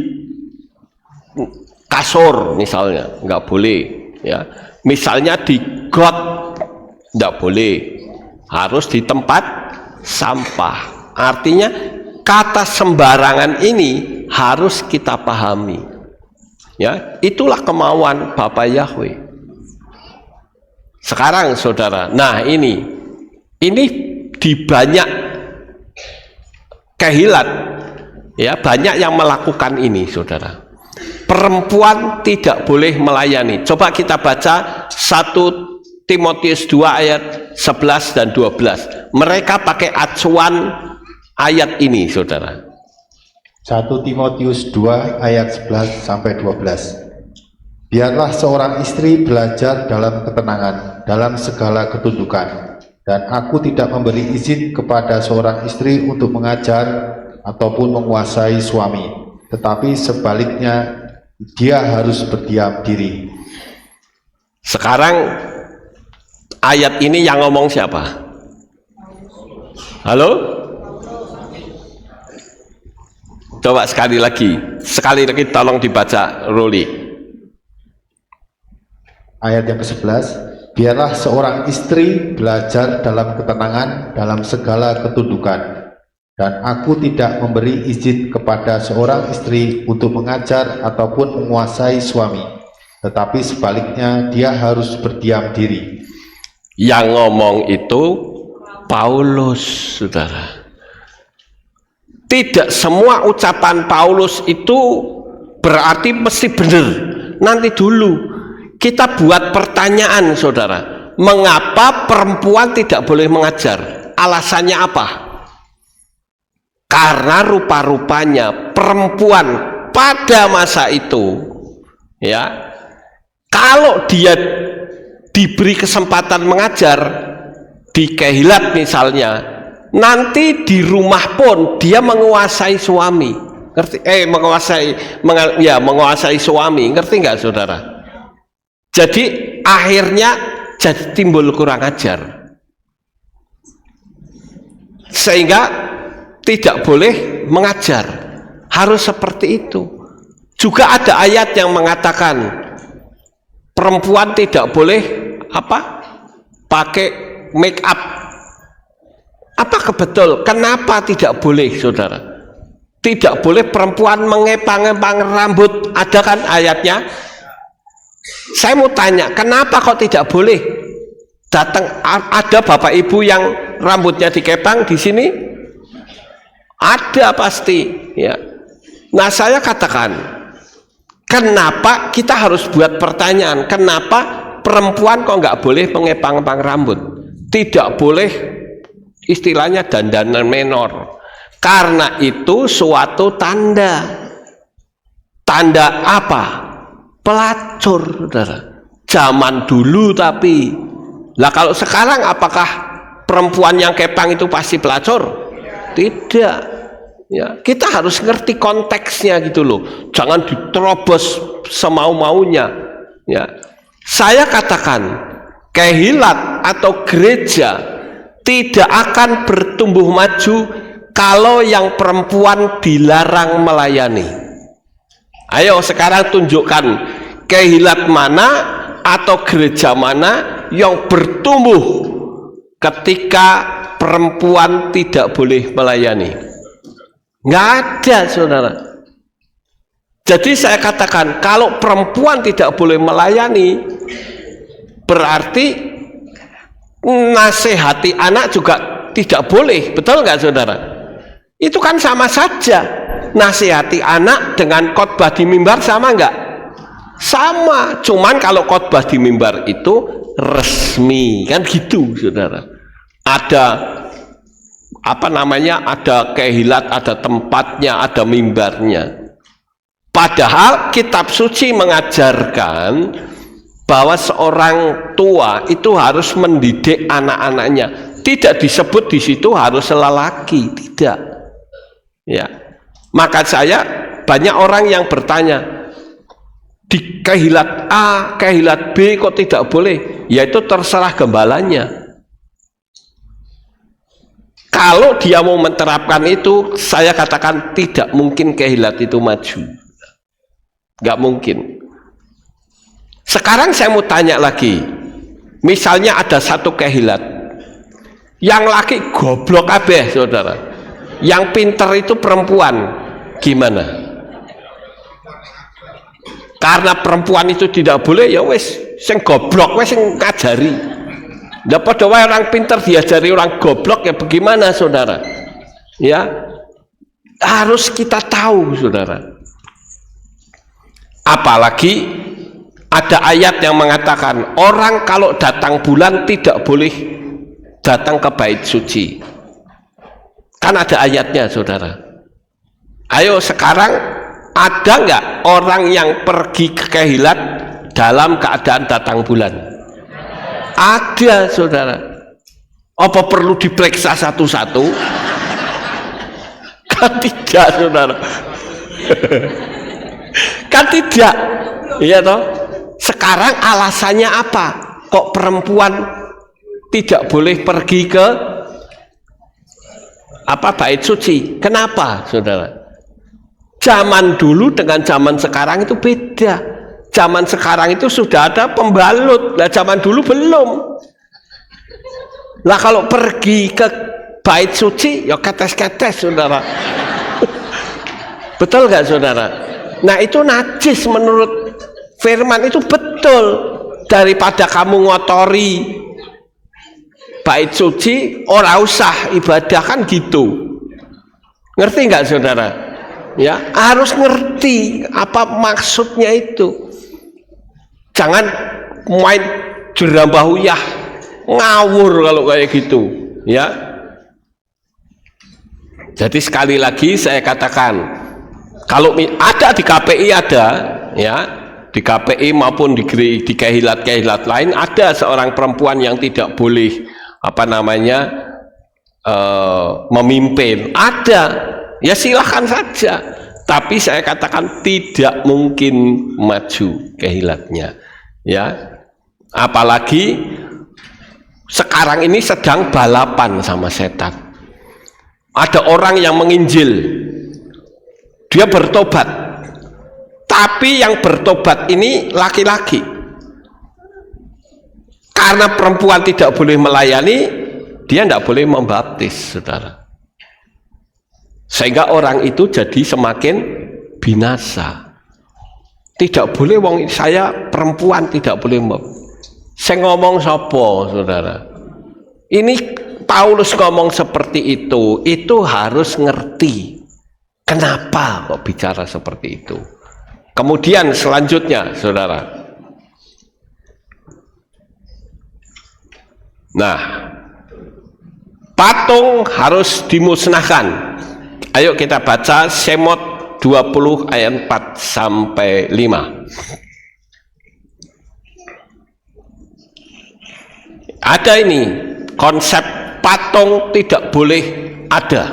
kasur, misalnya nggak boleh. Ya. Misalnya di got, nggak boleh. Harus di tempat sampah. Artinya kata sembarangan ini harus kita pahami. Ya, itulah kemauan Bapak Yahweh. Sekarang saudara, nah ini di banyak kehilat, ya banyak yang melakukan ini, saudara. Perempuan tidak boleh melayani. Coba kita baca 1 Timotius 2 ayat 11 dan 12. Mereka pakai acuan ayat ini, saudara. 1 Timotius 2 ayat 11 sampai 12. Biarlah seorang istri belajar dalam ketenangan, dalam segala ketundukan. Dan aku tidak memberi izin kepada seorang istri untuk mengajar ataupun menguasai suami. Tetapi sebaliknya, dia harus berdiam diri. Sekarang ayat ini yang ngomong siapa? Halo? Coba sekali lagi tolong dibaca, Ruli. Ayat yang ke-11, biarlah seorang istri belajar dalam ketenangan, dalam segala ketundukan. Dan aku tidak memberi izin kepada seorang istri untuk mengajar ataupun menguasai suami. Tetapi sebaliknya, dia harus berdiam diri. Yang ngomong itu Paulus, saudara. Tidak semua ucapan Paulus itu berarti mesti benar. Nanti dulu kita buat pertanyaan, saudara. Mengapa perempuan tidak boleh mengajar? Alasannya apa? Karena rupa-rupanya perempuan pada masa itu, ya, kalau dia diberi kesempatan mengajar di kehilat misalnya, nanti di rumah pun dia menguasai suami, ngerti? Menguasai suami, ngerti nggak, saudara? Jadi akhirnya jadi timbul kurang ajar, sehingga tidak boleh mengajar. Harus seperti itu. Juga ada ayat yang mengatakan perempuan tidak boleh pakai make up. Apa kebetul? Kenapa tidak boleh, saudara? Tidak boleh perempuan mengepang-epang rambut. Ada kan ayatnya? Saya mau tanya, kenapa kok tidak boleh? Ada bapak ibu yang rambutnya dikepang di sini? Ada pasti, ya. Nah, saya katakan, kenapa kita harus buat pertanyaan? Kenapa perempuan kok nggak boleh mengepang-epang rambut? Tidak boleh, istilahnya dandanan menor. Karena itu suatu tanda. Tanda apa? Pelacur, saudara. Zaman dulu tapi. Lah kalau sekarang apakah perempuan yang kepang itu pasti pelacur? Tidak, ya, kita harus ngerti konteksnya gitu loh. Jangan diterobos semau-maunya, ya. Saya katakan kehilat atau gereja tidak akan bertumbuh maju kalau yang perempuan dilarang melayani. Ayo sekarang tunjukkan kehilat mana atau gereja mana yang bertumbuh ketika perempuan tidak boleh melayani. Nggak ada, saudara. Jadi saya katakan, kalau perempuan tidak boleh melayani, berarti nasihati anak juga tidak boleh. Betul nggak, saudara? Itu kan sama saja. Nasihati anak dengan khotbah di mimbar sama nggak? Sama. Cuman kalau khotbah di mimbar itu resmi, kan gitu, saudara. Ada apa namanya? Ada kehilat, ada tempatnya, ada mimbarnya. Padahal kitab suci mengajarkan bahwa seorang tua itu harus mendidik anak-anaknya. Tidak disebut di situ harus lelaki, tidak. Ya. Maka banyak orang yang bertanya, di kehilat A, kehilat B kok tidak boleh? Yaitu terserah gembalanya. Kalau dia mau menerapkan itu, saya katakan tidak mungkin kehilat itu maju. Nggak mungkin. Sekarang saya mau tanya lagi, misalnya ada satu kehilat, yang laki goblok kabeh, saudara, yang pinter itu perempuan, gimana? Karena perempuan itu tidak boleh, ya wes, sing goblok wes sing ngajari. Nggak pada wae orang pinter diajari orang goblok, ya bagaimana, saudara? Ya, harus kita tahu, saudara. Apalagi ada ayat yang mengatakan orang kalau datang bulan tidak boleh datang ke bait suci. Kan ada ayatnya, saudara. Ayo sekarang ada nggak orang yang pergi ke kehilat dalam keadaan datang bulan? Ada, saudara. Apa perlu diperiksa satu-satu? Kan tidak, saudara. Kan tidak, iya toh. Sekarang alasannya apa? Kok perempuan tidak boleh pergi ke bait suci? Kenapa, saudara? Zaman dulu dengan zaman sekarang itu beda. Zaman sekarang itu sudah ada pembalut, lah zaman dulu belum. Lah kalau pergi ke bait suci, ya ketes-ketes, saudara. Betul nggak, saudara? Nah itu najis menurut firman itu betul. Daripada kamu ngotori bait suci, ora usah ibadah, kan gitu. Ngerti nggak, saudara? Ya, harus ngerti apa maksudnya itu. Jangan main jerambahuyah, ngawur kalau kayak gitu, ya. Jadi sekali lagi saya katakan, kalau ada di KPI ada, ya, di KPI maupun di kehilat-kehilat lain ada seorang perempuan yang tidak boleh memimpin, ada, ya silahkan saja. Tapi saya katakan tidak mungkin maju kehilatnya, ya. Apalagi sekarang ini sedang balapan sama setan. Ada orang yang menginjil, dia bertobat, tapi yang bertobat ini laki-laki. Karena perempuan tidak boleh melayani, dia tidak boleh membaptis, saudara. Sehingga orang itu jadi semakin binasa. Tidak boleh, wong saya perempuan tidak boleh. Saya ngomong sopo, saudara. Ini Paulus ngomong seperti itu harus ngerti. Kenapa kok bicara seperti itu? Kemudian selanjutnya, saudara. Nah, patung harus dimusnahkan. Ayo kita baca Semot 20 ayat 4 sampai 5. Ada ini konsep patung tidak boleh ada.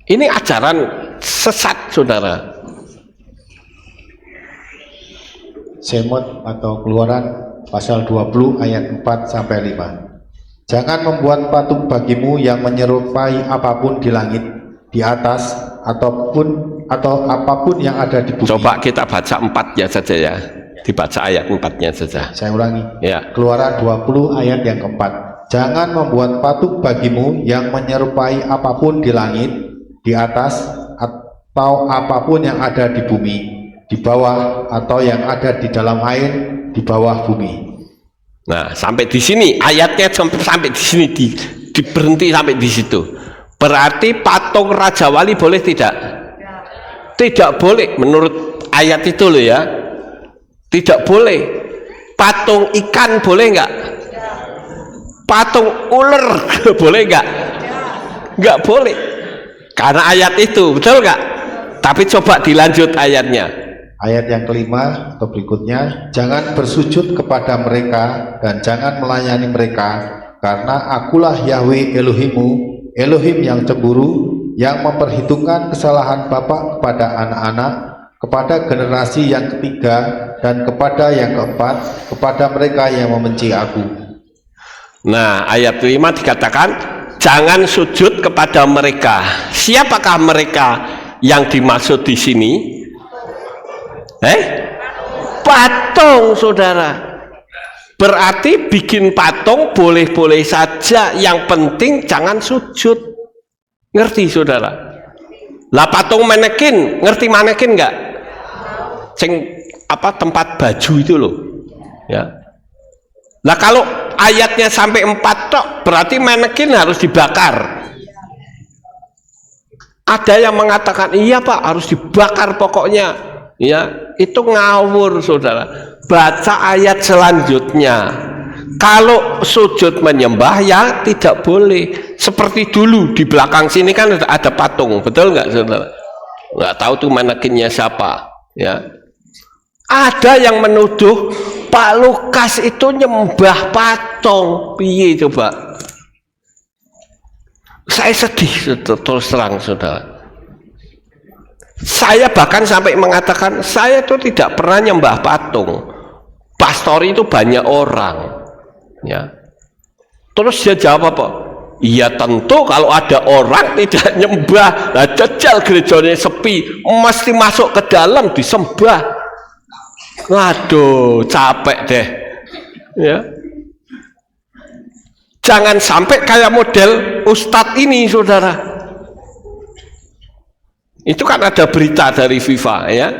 Ini ajaran sesat, saudara. Semot atau Keluaran pasal 20 ayat 4 sampai 5. Jangan membuat patung bagimu yang menyerupai apapun di langit, di atas, atau apapun yang ada di bumi. Coba kita baca 4-nya saja ya. Dibaca ayat 4-nya saja. Saya ulangi. Ya. Keluaran 20 ayat yang keempat. Jangan membuat patung bagimu yang menyerupai apapun di langit, di atas, atau apapun yang ada di bumi, di bawah, atau yang ada di dalam air, di bawah bumi. Nah, sampai di sini ayatnya sampai di sini berhenti sampai di situ. Berarti patung Raja Wali boleh tidak? Tidak boleh menurut ayat itu loh ya. Tidak boleh. Patung ikan boleh enggak? Patung ular boleh enggak? Enggak boleh. Karena ayat itu, betul enggak? Tapi coba dilanjut ayatnya. Ayat yang kelima atau berikutnya, jangan bersujud kepada mereka dan jangan melayani mereka, karena akulah Yahweh Elohimmu, Elohim yang cemburu, yang memperhitungkan kesalahan bapak kepada anak-anak, kepada generasi yang ketiga dan kepada yang keempat, kepada mereka yang membenci aku. Nah, ayat 5 dikatakan jangan sujud kepada mereka. Siapakah mereka yang dimaksud di sini? Patung, saudara. Berarti bikin patung boleh-boleh saja, yang penting jangan sujud. Ngerti saudara? Lah patung manekin, ngerti manekin enggak? Sing apa, tempat baju itu loh ya. Lah kalau ayatnya sampai 4 tok, berarti manekin harus dibakar. Ada yang mengatakan iya Pak, harus dibakar pokoknya. Ya, itu ngawur saudara. Baca ayat selanjutnya. Kalau sujud menyembah ya tidak boleh. Seperti dulu di belakang sini kan ada patung, betul nggak saudara? Nggak tahu tuh manekinnya siapa. Ya, ada yang menuduh Pak Lukas itu nyembah patung. Piye coba? Saya sedih terus terang saudara. Saya bahkan sampai mengatakan saya itu tidak pernah nyembah patung. Pastor itu banyak orang ya. Terus dia jawab apa? Iya tentu kalau ada orang tidak nyembah. Nah, jajal gerejanya sepi, mesti masuk ke dalam disembah. Waduh, capek deh ya. Jangan sampai kayak model Ustadz ini saudara. Itu kan ada berita dari FIFA ya.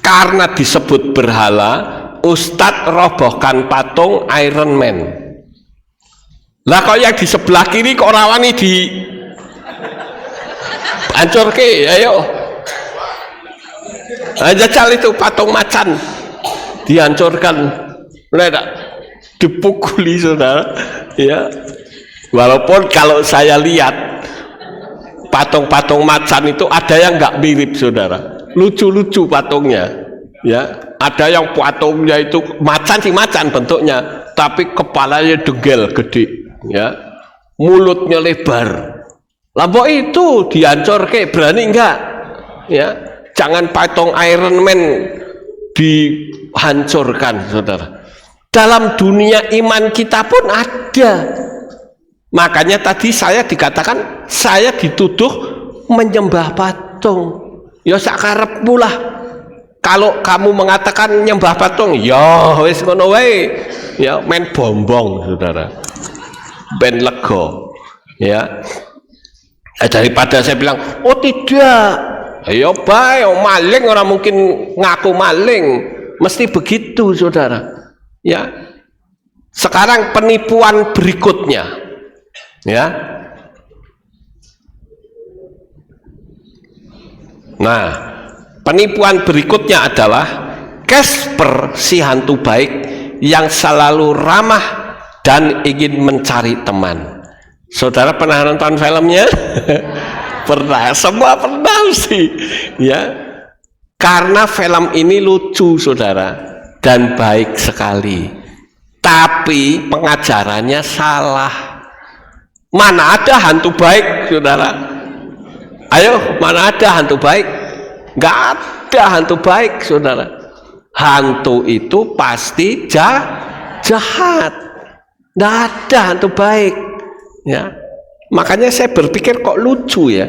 Karena disebut berhala, Ustadz robohkan patung Iron Man. Lah kok yang di sebelah kiri kok rawani di hancur ke, ayo. Jajal itu patung macan dihancurkan, dipukuli saudara ya. Walaupun kalau saya lihat patung-patung macan itu ada yang nggak mirip saudara, lucu-lucu patungnya ya. Ada yang patungnya itu macan sih macan bentuknya, tapi kepalanya degel gede ya, mulutnya lebar. Lampu itu dihancur ke, berani nggak ya? Jangan patung Iron Man dihancurkan saudara. Dalam dunia iman kita pun ada. Makanya tadi saya dikatakan saya dituduh menyembah patung. Ya sakarepmu lah. Kalau kamu mengatakan nyembah patung, ya wis ngono wae. Ya main bombong saudara. Ben lego. Ya. Daripada saya bilang, "Oh tidak. Ayo bae, maling orang mungkin ngaku maling." Mesti begitu saudara. Ya. Sekarang penipuan berikutnya. Ya. Nah, penipuan berikutnya adalah Casper si hantu baik yang selalu ramah dan ingin mencari teman. Saudara pernah nonton filmnya? Pernah, semua pernah sih ya. Karena film ini lucu saudara dan baik sekali, tapi pengajarannya salah. Mana ada hantu baik saudara? Ayo, mana ada hantu baik? Nggak ada hantu baik saudara. Hantu itu pasti jahat Nggak ada hantu baik. Ya, makanya saya berpikir kok lucu ya.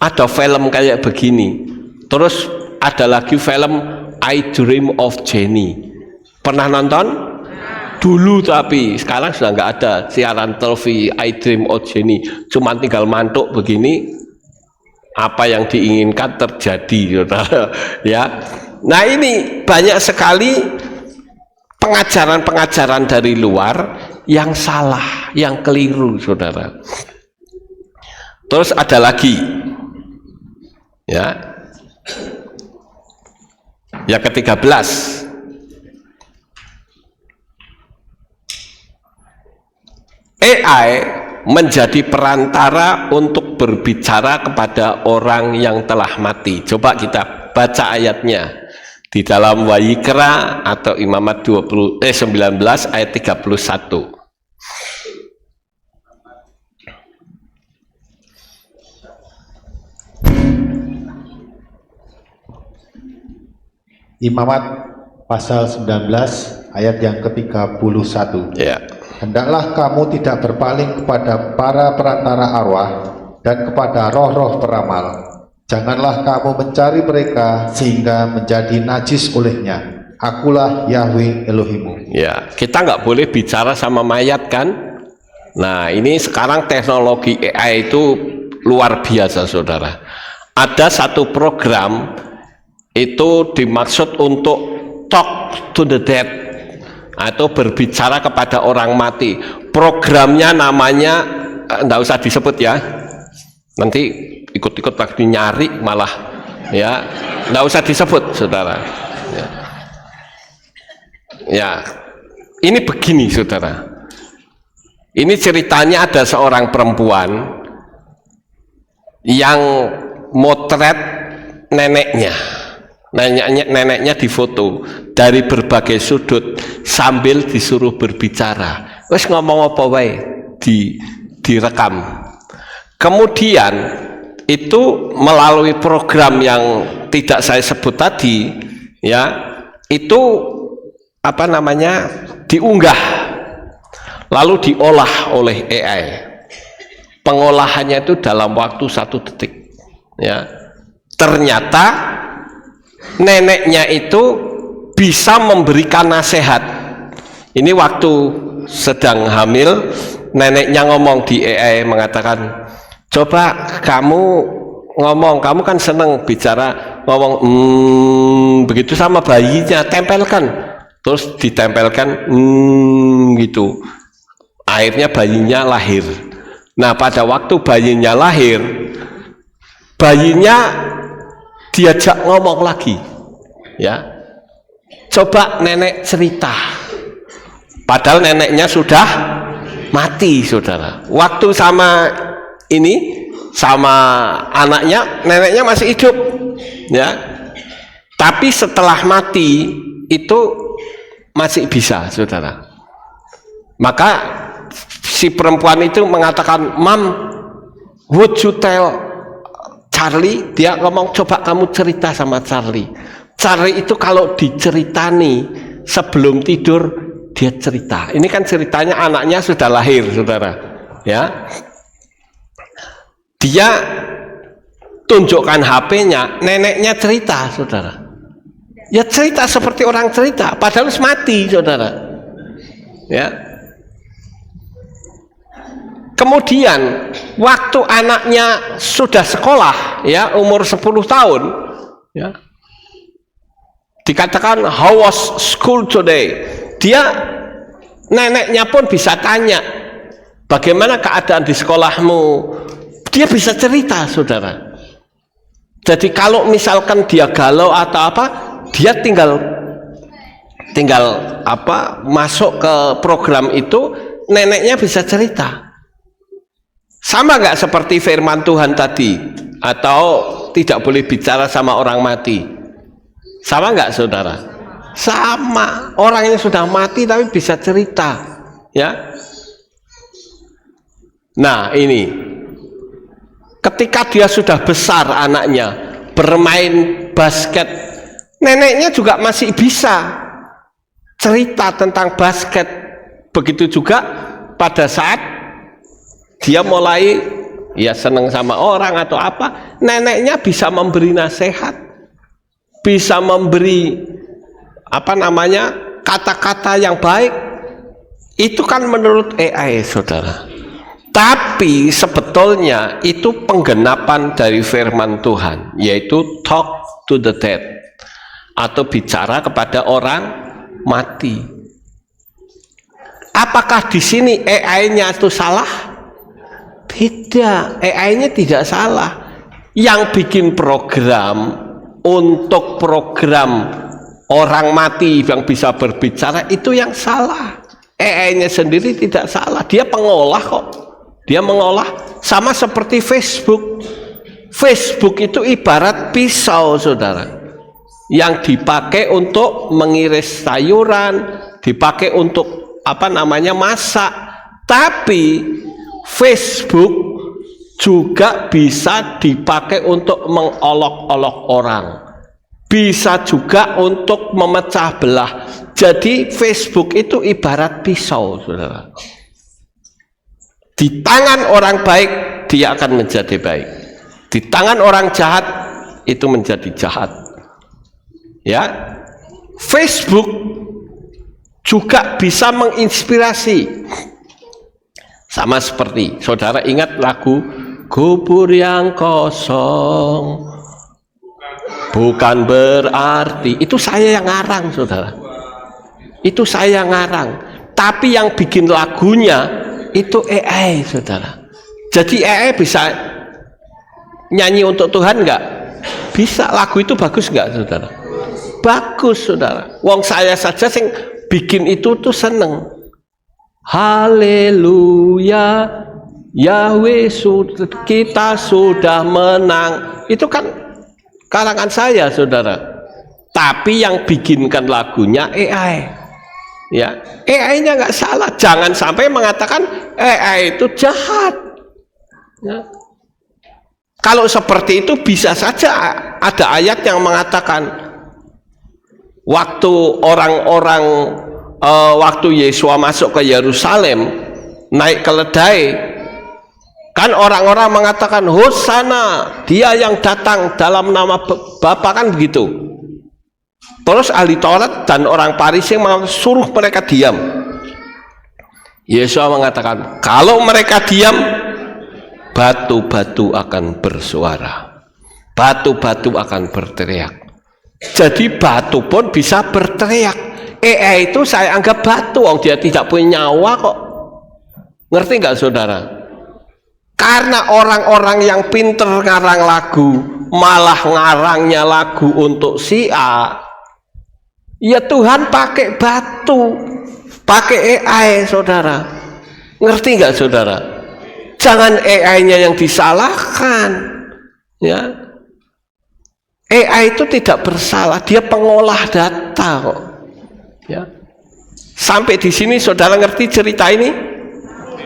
Ada film kayak begini. Terus ada lagi film I Dream of Jenny. Pernah nonton? Dulu, tapi sekarang sudah nggak ada siaran televisi I Dream of Jenny. Cuma tinggal mantuk begini, apa yang diinginkan terjadi, saudara. Ya. Nah, ini banyak sekali pengajaran-pengajaran dari luar yang salah, yang keliru, saudara. Terus ada lagi, ya, yang ke-13. AI menjadi perantara untuk berbicara kepada orang yang telah mati. Coba kita baca ayatnya di dalam Wayikra atau Imamat 19 ayat 31. Imamat pasal 19 ayat yang ke-31. Ya. Hendaklah kamu tidak berpaling kepada para perantara arwah dan kepada roh-roh peramal. Janganlah kamu mencari mereka sehingga menjadi najis olehnya. Akulah Yahweh Elohimmu. Ya, kita nggak boleh bicara sama mayat kan? Nah, ini sekarang teknologi AI itu luar biasa, saudara. Ada satu program itu dimaksud untuk talk to the dead, atau berbicara kepada orang mati. Programnya namanya enggak usah disebut ya, nanti ikut-ikut lagi nyari malah ya, enggak usah disebut, saudara. Ya, ini begini, saudara. Ini ceritanya ada seorang perempuan yang motret neneknya. Neneknya difoto dari berbagai sudut sambil disuruh berbicara. Wes ngomong apa wae direkam. Kemudian itu melalui program yang tidak saya sebut tadi, ya, itu apa namanya, diunggah lalu diolah oleh AI. Pengolahannya itu dalam waktu 1 detik, ya. Ternyata neneknya itu bisa memberikan nasihat. Ini waktu sedang hamil, neneknya ngomong di AI, mengatakan, coba kamu ngomong, kamu kan seneng bicara, ngomong begitu sama bayinya, tempelkan. Terus ditempelkan gitu. Akhirnya bayinya lahir. Nah, pada waktu bayinya lahir, bayinya diajak ngomong lagi, ya, coba nenek cerita, padahal neneknya sudah mati, saudara. Waktu sama ini, sama anaknya, neneknya masih hidup, ya, tapi setelah mati itu masih bisa, saudara. Maka si perempuan itu mengatakan, "Mom, would you tell Charlie?" Dia ngomong, coba kamu cerita sama Charlie. Charlie itu kalau diceritani sebelum tidur, dia cerita. Ini kan ceritanya anaknya sudah lahir, saudara, ya. Dia tunjukkan HP-nya, neneknya cerita, saudara. Ya, cerita seperti orang cerita, padahal mati, saudara, ya. Kemudian waktu anaknya sudah sekolah, ya, umur 10 tahun, ya, dikatakan how was school today, dia, neneknya pun bisa tanya, bagaimana keadaan di sekolahmu. Dia bisa cerita, saudara. Jadi kalau misalkan dia galau atau apa, dia tinggal apa, masuk ke program itu, neneknya bisa cerita. Sama nggak seperti firman Tuhan tadi, atau tidak boleh bicara sama orang mati? Sama nggak, saudara? Sama. Orang yang sudah mati tapi bisa cerita, ya. Nah, ini ketika dia sudah besar, anaknya bermain basket, neneknya juga masih bisa cerita tentang basket, Begitu juga pada saat dia mulai ya senang sama orang atau apa, neneknya bisa memberi nasihat, bisa memberi kata-kata yang baik. Itu kan menurut AI, saudara. Tapi sebetulnya itu penggenapan dari firman Tuhan, yaitu talk to the dead, atau bicara kepada orang mati. Apakah di sini AI-nya itu salah? Tidak, AI-nya tidak salah. Yang bikin program untuk program orang mati yang bisa berbicara itu yang salah. AI-nya sendiri tidak salah, dia pengolah kok. Dia mengolah, sama seperti Facebook. Facebook itu ibarat pisau, saudara, yang dipakai untuk mengiris sayuran, dipakai untuk masak. Tapi Facebook juga bisa dipakai untuk mengolok-olok orang, bisa juga untuk memecah belah. Jadi Facebook itu ibarat pisau, saudara. Di tangan orang baik dia akan menjadi baik, di tangan orang jahat itu menjadi jahat. Ya, Facebook juga bisa menginspirasi. Sama seperti saudara ingat lagu Kubur yang kosong bukan berarti, itu saya yang ngarang, saudara. Itu saya yang ngarang, tapi yang bikin lagunya itu AI, saudara. Jadi AI bisa nyanyi untuk Tuhan nggak? Bisa. Lagu itu bagus nggak, saudara? Bagus, saudara. Wong saya saja sing bikin itu tuh seneng. Haleluya, Yahweh kita sudah menang. Itu kan karangan saya, saudara. Tapi yang bikinkan lagunya AI. Ya, AI-nya nggak salah. Jangan sampai mengatakan AI itu jahat. Ya. Kalau seperti itu bisa saja ada ayat yang mengatakan waktu orang-orang waktu Yesua masuk ke Yerusalem naik keledai, kan orang-orang mengatakan Hosana, dia yang datang dalam nama Bapa, kan begitu. Terus ahli Taurat dan orang Farisi suruh mereka diam. Yesus mengatakan, kalau mereka diam, batu-batu akan bersuara, batu-batu akan berteriak. Jadi batu pun bisa berteriak. AI itu saya anggap batu, dia tidak punya nyawa kok. Ngerti nggak, saudara? Karena orang-orang yang pinter ngarang lagu malah ngarangnya lagu untuk si A. Ya Tuhan pakai batu, pakai AI, saudara. Ngerti nggak, saudara? Jangan AI-nya yang disalahkan. Ya, AI itu tidak bersalah, dia pengolah data kok. Ya, sampai di sini saudara ngerti cerita ini?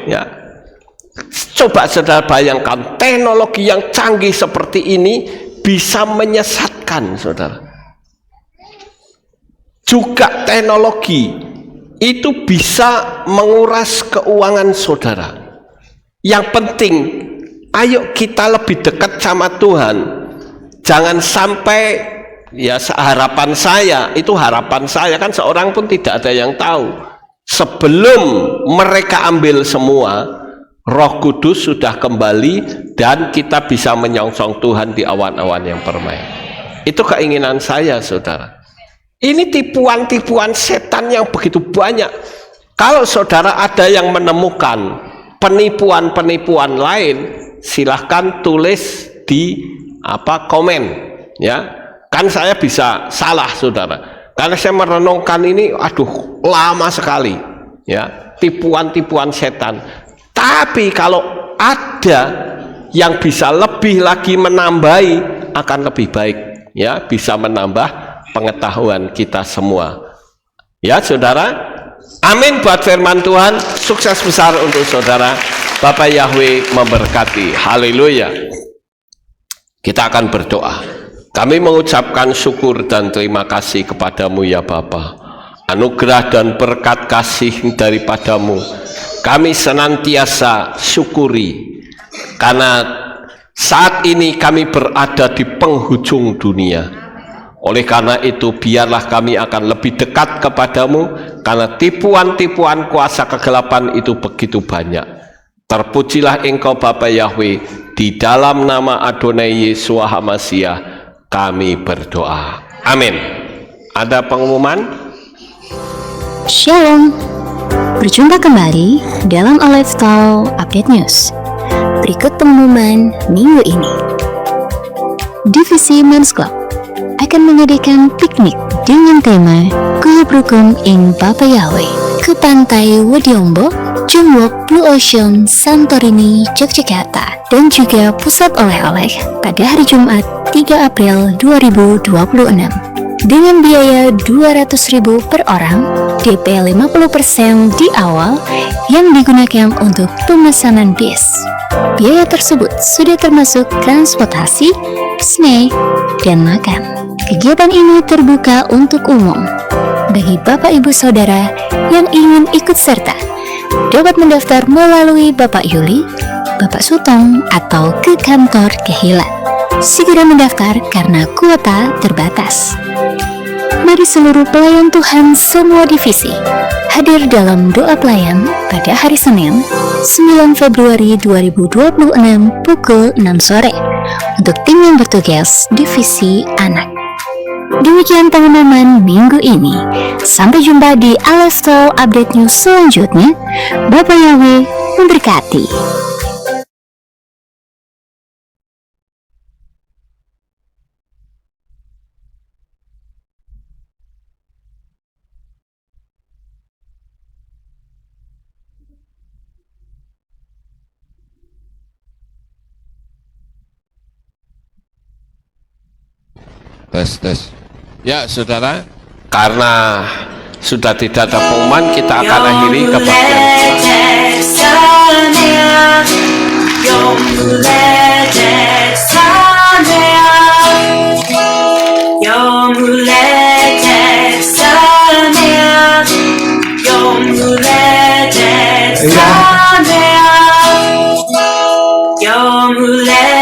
Ya, coba saudara bayangkan teknologi yang canggih seperti ini bisa menyesatkan, saudara. Juga teknologi itu bisa menguras keuangan saudara. Yang penting, ayo kita lebih dekat sama Tuhan. Jangan sampai, ya harapan saya kan seorang pun tidak ada yang tahu. Sebelum mereka ambil semua, Roh Kudus sudah kembali dan kita bisa menyongsong Tuhan di awan-awan yang permai. Itu keinginan saya, saudara. Ini tipuan-tipuan setan yang begitu banyak. Kalau saudara ada yang menemukan penipuan-penipuan lain, silahkan tulis di komen, ya. Kan saya bisa salah, saudara. Karena saya merenungkan ini, lama sekali, ya, tipuan-tipuan setan. Tapi kalau ada yang bisa lebih lagi menambahi, akan lebih baik, ya, bisa menambah pengetahuan kita semua. Ya, saudara. Amin buat firman Tuhan. Sukses besar untuk saudara. Bapak Yahweh memberkati. Haleluya. Kita akan berdoa. Kami mengucapkan syukur dan terima kasih kepadamu ya Bapa. anugerah dan berkat kasih daripadamu kami senantiasa syukuri, karena saat ini kami berada di penghujung dunia. Oleh karena itu biarlah kami akan lebih dekat kepadamu, karena tipuan-tipuan kuasa kegelapan itu begitu banyak. Terpujilah Engkau Bapa Yahweh, di dalam nama Adonai Yeshua HaMasiah kami berdoa. Amin. Ada pengumuman? Shalom. Berjumpa kembali dalam Alive Talk Update News. Berikut pengumuman minggu ini. Divisi Men's Club akan mengadakan piknik dengan tema Kuhubrukum ing Bapa Yahweh ke Pantai Wediombo, Jungwok, Blue Ocean, Santorini, Yogyakarta, dan juga pusat oleh-oleh pada hari Jumat 3 April 2026. Dengan biaya 200.000 per orang, DP 50% di awal yang digunakan untuk pemesanan bis. Biaya tersebut sudah termasuk transportasi, snack, dan makan. Kegiatan ini terbuka untuk umum. Bagi Bapak Ibu Saudara yang ingin ikut serta, dapat mendaftar melalui Bapak Yuli, Bapak Sutong, atau ke kantor Kehilat. Segera mendaftar karena kuota terbatas. Mari seluruh pelayan Tuhan semua divisi hadir dalam doa pelayan pada hari Senin 9 Februari 2026 pukul 6 sore untuk tim yang bertugas divisi anak. Demikian pengumuman minggu ini. Sampai jumpa di Alive Talk Update News selanjutnya. Bapak Yahweh memberkati. Tes. Ya, saudara, karena sudah tidak ada pengumuman, kita akan akhiri kebaktian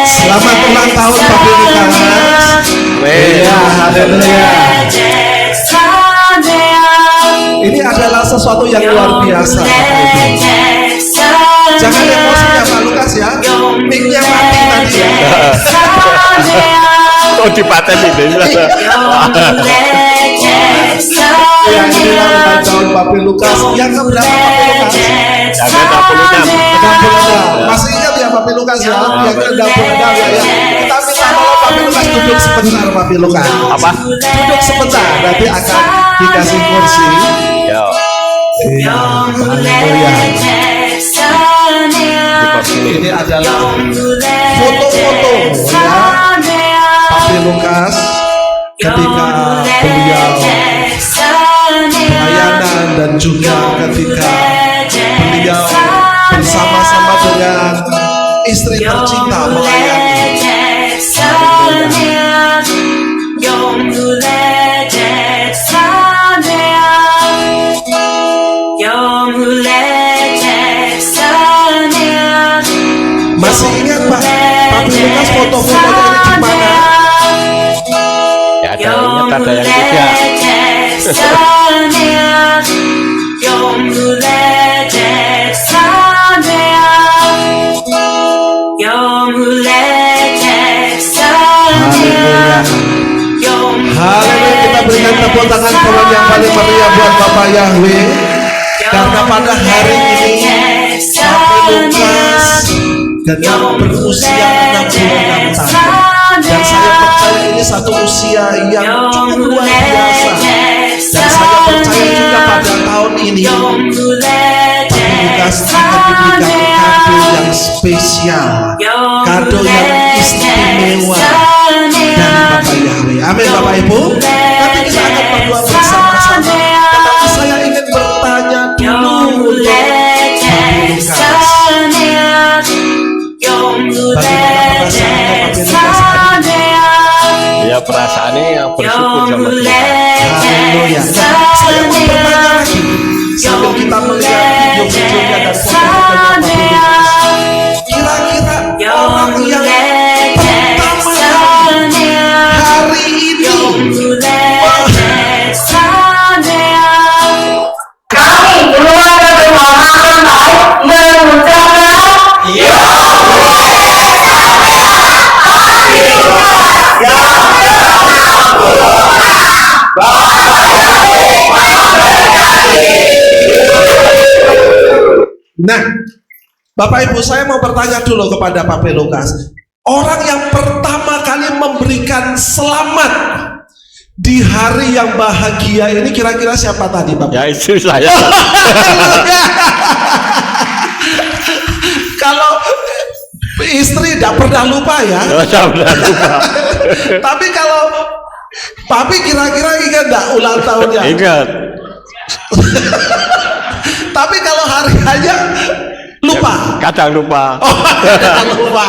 Selamat ulang tahun Bapak Lukas. Ya, haleluya. Ini adalah sesuatu yang luar biasa, Bapak Ibu. Jangan emosi ya Pak Lukas ya. Mic-nya mati tadi ya. Oh, dipaten ini. Yang inilah ulang tahun Bapak Lukas. Yang keberapa Bapak Lukas? Yang ke-66. 66. Masih ingat ya Bapak Lukas ya? Yang ke-66 ya. Kita minta tolong Bapak Lukas duduk sebentar Bapak Lukas. Apa? Duduk sebentar, nanti akan dikasih kursi. Ya. Iya, haleluya. Di kursi ini. Ini adalah foto-foto ya Bapak Lukas ketika beliau pelayanan dan juga ketika beliau bersama-sama dengan istri tercinta melayani. Masih ingat Pak Lukas foto-fotonya ini di mana? Ya, ada yang ingat, ada yang tidak. Haleluya, kita berikan tepuk tangan tolong yang paling meriah buat Bapak Yahweh. Karena pada hari ini Bapak Lukas dengan berusia 66 tahun, dan saya percaya ini satu usia yang cukup luar biasa. Dan saya percaya juga pada tahun ini Bapak Lukas akan diberikan kado yang spesial, kado yang istimewa dari Bapak Yahweh. Amin Bapak Ibu. Nanti kita akan berdoa bersama-sama. Tetapi saya ingin bertanya dulu untuk Bapak Lukas. Bagaimana perasaannya Bapak Lukas hari ini? Ya, Ya perasaannya bersyukur sama Tuhan. Haleluya. Nah, saya mau bertanya lagi sambil kita melihat video-videonya dan foto-fotonya Papi Lukas. Kira-kira orang yang pertama hari ini Kami keluarga Tuhan mau mengucapkan Nah, Bapak Ibu, saya mau bertanya dulu kepada Papi Lukas. Orang yang pertama kali memberikan selamat di hari yang bahagia ini kira-kira siapa tadi, Bapak? Ya itu saya. Kalau istri tidak pernah lupa ya. Saya udah lupa. Tapi kalau Papi kira-kira ingat enggak ulang tahunnya? Ingat. Tapi kalau hari hanya lupa. Kadang lupa. Oh, jangan lupa.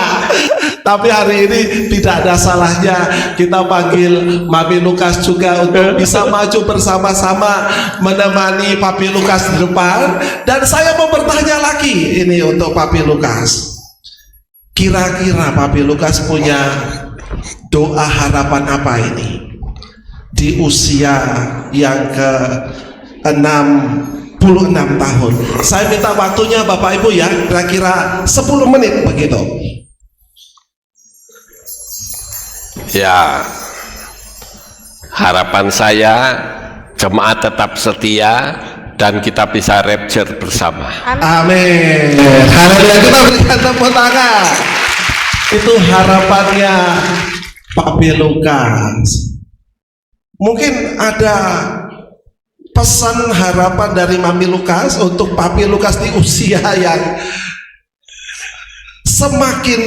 Tapi hari ini tidak ada salahnya kita panggil Mami Lukas juga untuk bisa maju bersama-sama menemani Papi Lukas di depan. Dan saya mau bertanya lagi ini untuk Papi Lukas. Kira-kira Papi Lukas punya doa harapan apa ini di usia yang ke 66 tahun? Saya minta waktunya Bapak Ibu ya, kira-kira 10 menit begitu. Ya, harapan saya jemaat tetap setia dan kita bisa rapture bersama. Amin. Haleluya, kita berikan tepuk tangan. Itu harapannya Papi Lukas. Mungkin ada pesan harapan dari Mami Lukas untuk Papi Lukas di usia yang semakin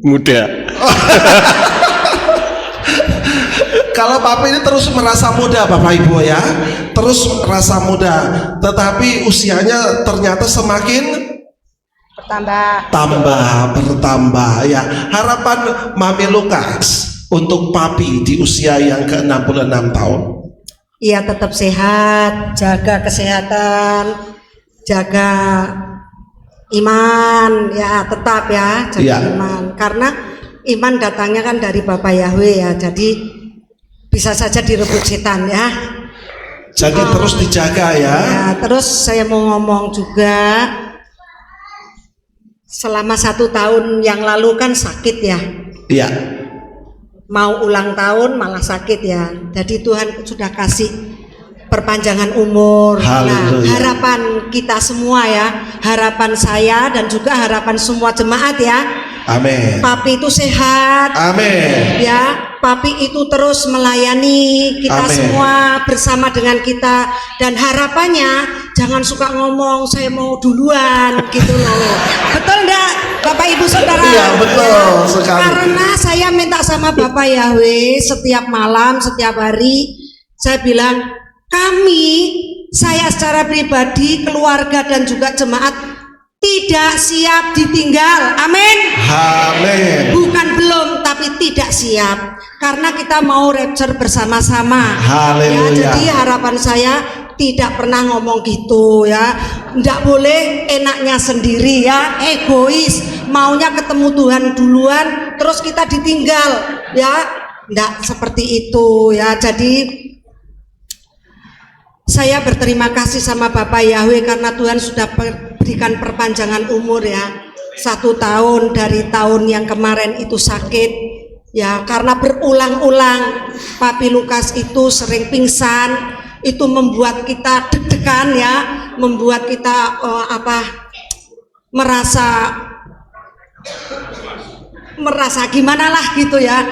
Muda. kalau Papi ini terus merasa muda Bapak Ibu ya, terus merasa muda, tetapi usianya ternyata semakin bertambah ya. Harapan Mami Lukas untuk Papi di usia yang ke-66 tahun. Iya, tetap sehat, jaga kesehatan, jaga iman, ya tetap ya, jaga Iya. iman. Karena iman datangnya kan dari Bapak Yahweh ya, jadi bisa saja direbut setan ya. Jadi terus dijaga ya. Ya, terus saya mau ngomong juga, selama 1 tahun yang lalu kan sakit ya. Iya. Mau ulang tahun malah sakit ya. Jadi Tuhan sudah kasih perpanjangan umur. Nah, Haleluya. harapan kita semua ya, harapan saya dan juga harapan semua jemaat ya. Amin. Papi itu sehat. Amin. Ya, Papi itu terus melayani kita Amin. semua bersama dengan kita, dan harapannya jangan suka ngomong saya mau duluan gitu loh. Betul enggak Bapak Ibu Saudara? Iya, betul sekali. Karena saya minta sama Bapak Yahweh setiap malam, setiap hari saya bilang, saya secara pribadi, keluarga dan juga jemaat tidak siap ditinggal. Amin. Amin. Bukan belum, tapi tidak siap. Karena kita mau rapture bersama-sama. Haleluya. Ya, jadi harapan saya tidak pernah ngomong gitu ya. Nggak boleh enaknya sendiri ya, egois. Maunya ketemu Tuhan duluan, terus kita ditinggal ya. Nggak seperti itu ya. Jadi saya berterima kasih sama Bapak Yahweh karena Tuhan sudah berikan perpanjangan umur ya. 1 tahun dari tahun yang kemarin itu sakit ya, karena berulang-ulang Papi Lukas itu sering pingsan. Itu membuat kita deg-degan ya, membuat kita merasa gimana lah gitu ya.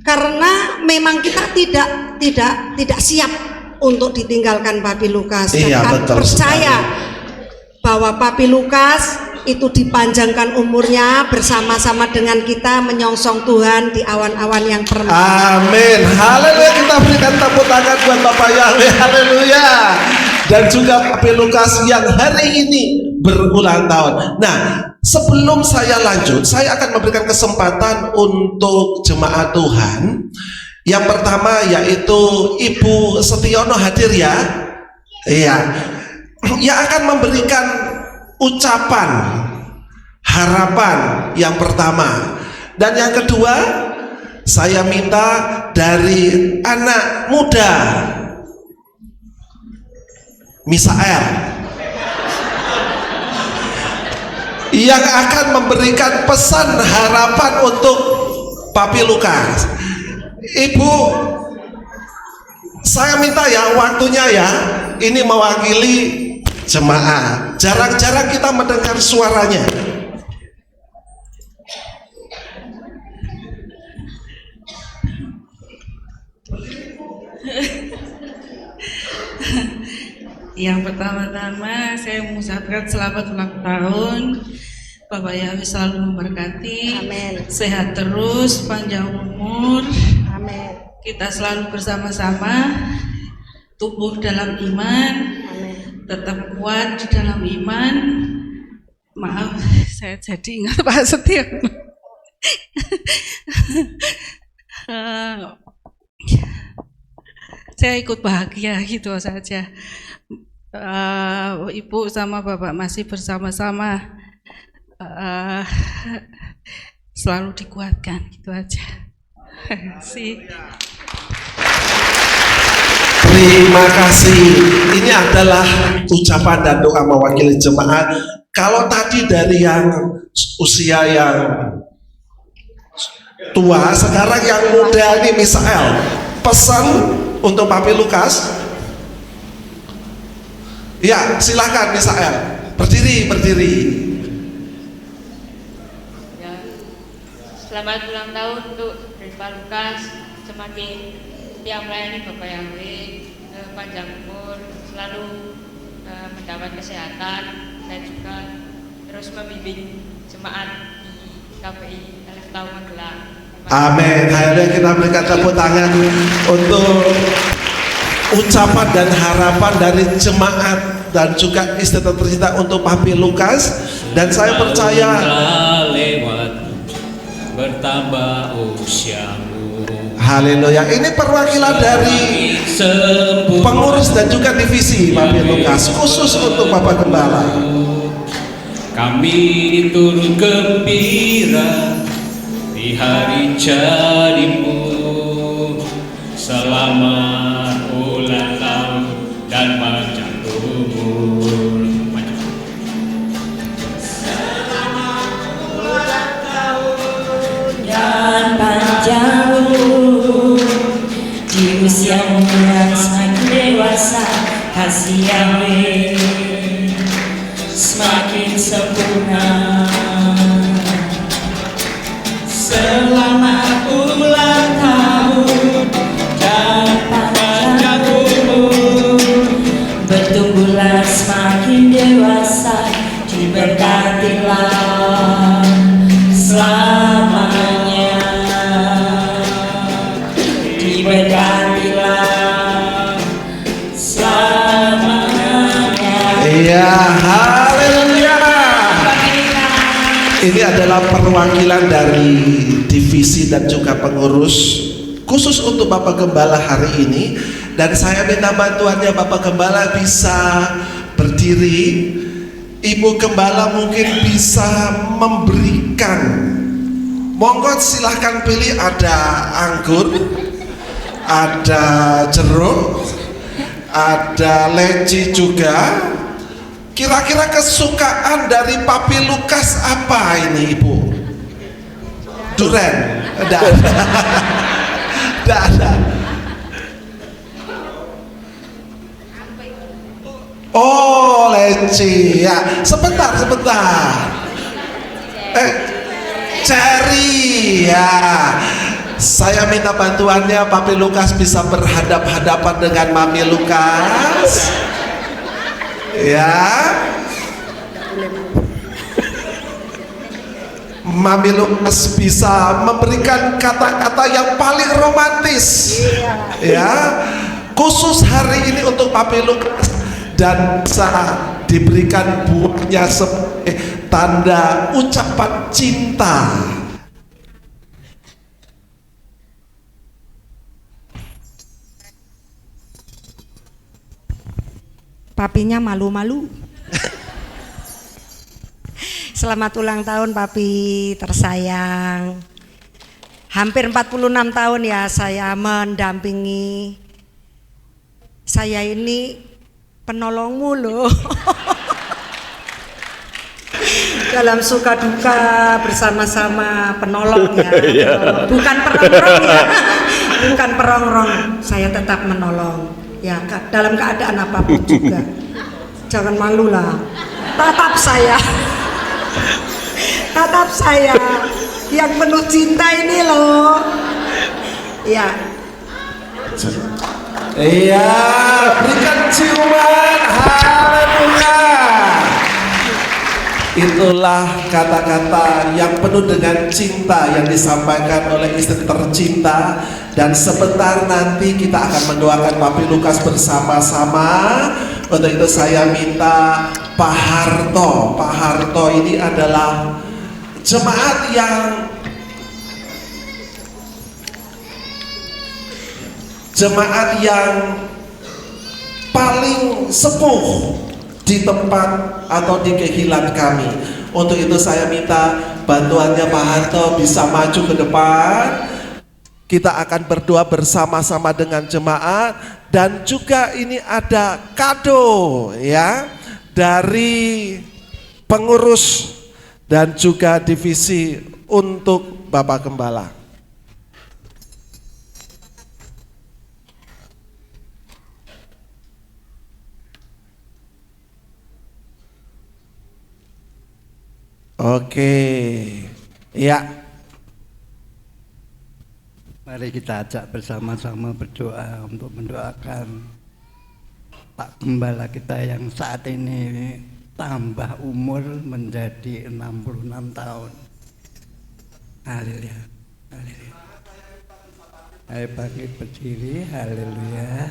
Karena memang kita tidak siap untuk ditinggalkan Papi Lukas. Iya, Dan betul percaya bahwa Papi Lukas itu dipanjangkan umurnya bersama-sama dengan kita menyongsong Tuhan di awan-awan yang permai. Amin. Haleluya, kita berikan tepuk tangan buat Bapak Yahweh. Haleluya. Dan juga Papi Lukas yang hari ini berulang tahun. Nah, sebelum saya lanjut, saya akan memberikan kesempatan untuk jemaat Tuhan. Yang pertama yaitu Ibu Setiono hadir ya. Iya. Yang akan memberikan ucapan harapan yang pertama. Dan yang kedua, saya minta dari anak muda Misael yang akan memberikan pesan harapan untuk Papi Lukas. Ibu, saya minta ya waktunya ya, ini mewakili jemaat. Jarang-jarang kita mendengar suaranya. Yang pertama-tama saya mengucapkan selamat ulang tahun. Bapak Yahweh selalu memberkati. Amin. Sehat terus, panjang umur. Amin. Kita selalu bersama-sama, tumbuh dalam iman, Amin. tetap kuat di dalam iman. Maaf, saya jadi ingat Pak Setiono. Saya ikut bahagia gitu saja. Ibu sama Bapak masih bersama-sama, selalu dikuatkan gitu aja. Terima kasih. Ini adalah ucapan dan doa mewakili jemaat. Kalau tadi dari yang usia yang tua, sekarang yang muda ini Misael, pesan untuk Papi Lukas. Ya, silakan Misael. Berdiri. Ya, selamat ulang tahun untuk Pak Lukas, semakin setia melayani Bapak Yahweh, panjang umur, selalu mendapat kesehatan dan juga terus membimbing jemaat di KPI Alif Tahu Magelang. Amin. Akhirnya kita berikan tepuk tangan untuk ucapan dan harapan dari jemaat dan juga istri tercinta untuk Papi Lukas. Dan saya percaya lewat bertambah usiamu. Haleluya. Ini perwakilan dari pengurus dan juga divisi Papi Lukas khusus untuk Bapak Gembala. Kami turut gembira di hari jadimu. Selamat ulang tahun dan panjang umur. Selamat ulang tahun dan panjang umur. Di usiamu yang semakin dewasa, kasih Yahweh semakin sempurna. Selamat ulang tahun dan panjang umur. Bertumbuhlah semakin dewasa, diberkatilah selamanya. Diberkatilah selamanya. Iya, haleluya. Ini adalah perwakilan dari divisi dan juga pengurus khusus untuk Bapak Gembala hari ini. Dan saya minta bantuannya Bapak Gembala bisa berdiri. Ibu Gembala mungkin bisa memberikan, monggo silahkan pilih, ada anggur, ada jeruk, ada leci juga. Kira-kira kesukaan dari Papi Lukas apa ini Ibu? Duren? Tidak ada. Oh, leci ya. Sebentar. Cherry ya. Saya minta bantuannya Papi Lukas bisa berhadap-hadapan dengan Mami Lukas. Ya, Mami Lukas bisa memberikan kata-kata yang paling romantis, ya, khusus hari ini untuk Papi Lukas, dan bisa diberikan buahnya sebagai tanda ucapan cinta. Papinya malu-malu. Selamat ulang tahun Papi tersayang. Hampir 46 tahun ya saya mendampingi. Saya ini penolongmu loh. Dalam suka duka bersama-sama penolong ya. Bukan perongrong ya. Bukan perongrong. Saya tetap menolong. Ya dalam keadaan apapun juga. Jangan malu lah. Tatap saya yang penuh cinta ini loh. Ya. Iya, berikan ciuman, haleluya. Itulah kata-kata yang penuh dengan cinta yang disampaikan oleh istri tercinta. Dan sebentar nanti kita akan mendoakan Papi Lukas bersama-sama. Untuk itu saya minta Pak Harto ini adalah jemaat yang paling sepuh di tempat atau di kehilan kami. Untuk itu saya minta bantuannya Pak Harto bisa maju ke depan. Kita akan berdoa bersama-sama dengan jemaat. Dan juga ini ada kado ya dari pengurus dan juga divisi untuk Bapak Gembala. Oke, ya. Mari kita ajak bersama-sama berdoa untuk mendoakan Pak Gembala kita yang saat ini tambah umur menjadi 66 tahun. Haleluya. Haleluya. Ayo bangkit berdiri, haleluya.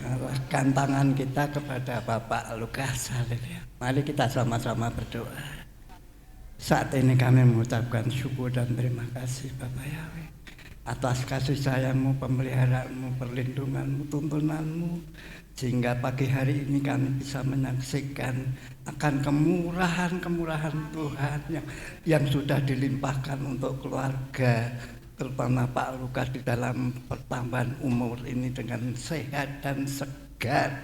Arahkan tangan kita kepada Bapak Lukas, haleluya. Mari kita sama-sama berdoa. Saat ini kami mengucapkan syukur dan terima kasih Bapak Yahweh atas kasih sayangmu, pemeliharaanmu, perlindunganmu, tuntunanmu, sehingga pagi hari ini kami bisa menyaksikan akan kemurahan-kemurahan Tuhan yang sudah dilimpahkan untuk keluarga, terutama Pak Lukas di dalam pertambahan umur ini dengan sehat dan segar.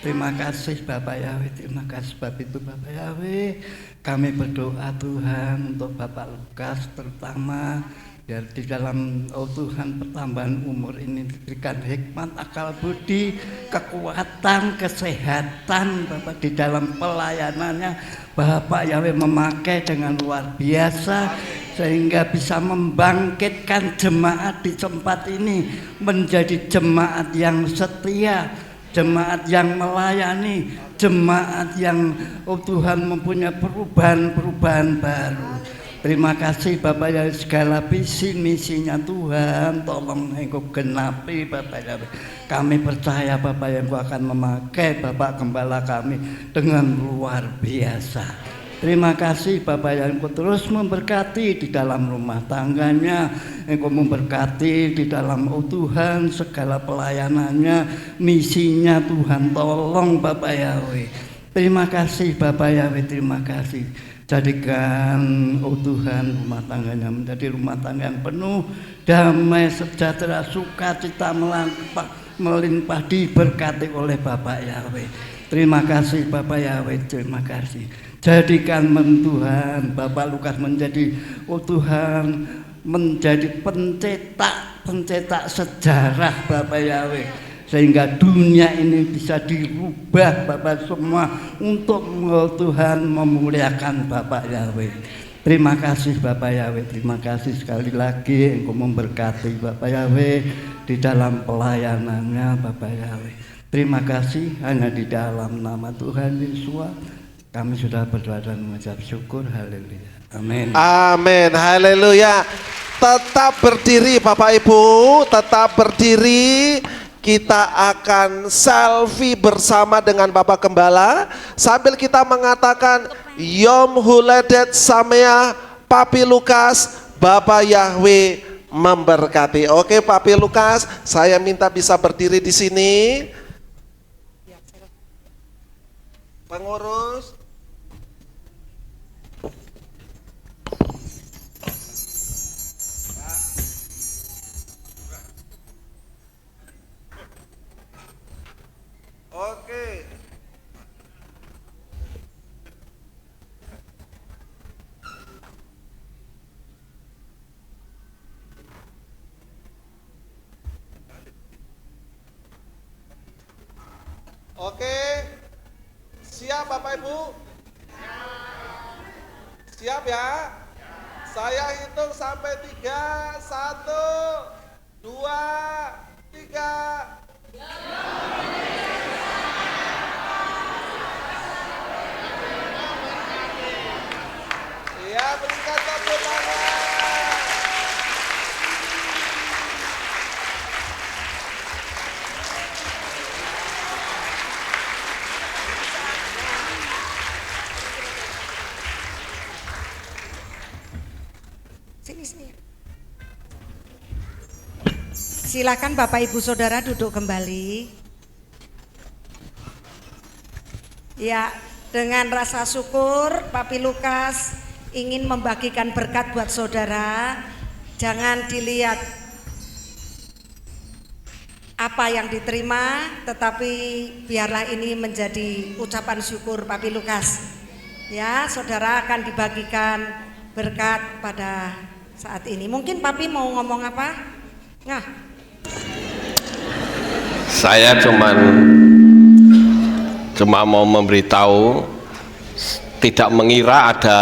Terima kasih Bapak Yahweh, terima kasih sebab itu Bapak Yahweh. Kami berdoa Tuhan untuk Bapak Lukas terutama biar di dalam Tuhan pertambahan umur ini diberikan hikmat, akal budi, kekuatan, kesehatan Bapak di dalam pelayanannya. Bapak Yahweh memakai dengan luar biasa sehingga bisa membangkitkan jemaat di tempat ini menjadi jemaat yang setia, jemaat yang melayani, jemaat yang Tuhan mempunyai perubahan-perubahan baru. Terima kasih Bapak ya, segala visi misinya Tuhan tolong Engkau genapi Bapak ya. Kami percaya Bapak yang Engkau akan memakai Bapak Gembala kami dengan luar biasa. Terima kasih Bapak yang Engkau terus memberkati di dalam rumah tangganya, Engkau memberkati di dalam Tuhan segala pelayanannya, misinya Tuhan tolong Bapak Yahweh. Terima kasih Bapak Yahweh, terima kasih. Jadikan Tuhan rumah tangganya menjadi rumah tangga yang penuh damai, sejahtera, sukacita melimpah diberkati oleh Bapak Yahweh. Terima kasih Bapak Yahweh, terima kasih. Jadikan Tuhan Bapak Lukas menjadi Tuhan menjadi pencetak sejarah Bapak Yahweh, sehingga dunia ini bisa dirubah Bapak semua untuk Tuhan memuliakan Bapak Yahweh. Terima kasih Bapak Yahweh, terima kasih sekali lagi Engkau memberkati Bapak Yahweh di dalam pelayanannya Bapak Yahweh. Terima kasih hanya di dalam nama Tuhan Yesus kami sudah berdoa dan mengucap syukur. Haleluya. Amin. Amin. Haleluya. Tetap berdiri Bapak Ibu, tetap berdiri. kita akan selfie bersama dengan Bapak Gembala sambil kita mengatakan Yom Huledet Samea Papi Lukas, Bapak Yahweh memberkati. Oke Papi Lukas, saya minta bisa berdiri di sini. Pengurus. Oke. Oke. Siap Bapak Ibu? Siap ya? Saya hitung sampai 3. 1, 2, 3. Ya, berikan tepuk tangan. Sini. Silakan Bapak Ibu Saudara duduk kembali. Ya, dengan rasa syukur Papi Lukas ingin membagikan berkat buat saudara. Jangan dilihat apa yang diterima, tetapi biarlah ini menjadi ucapan syukur Papi Lukas. Ya, saudara akan dibagikan berkat pada saat ini. Mungkin Papi mau ngomong apa? Nah, saya cuma mau memberitahu, tidak mengira ada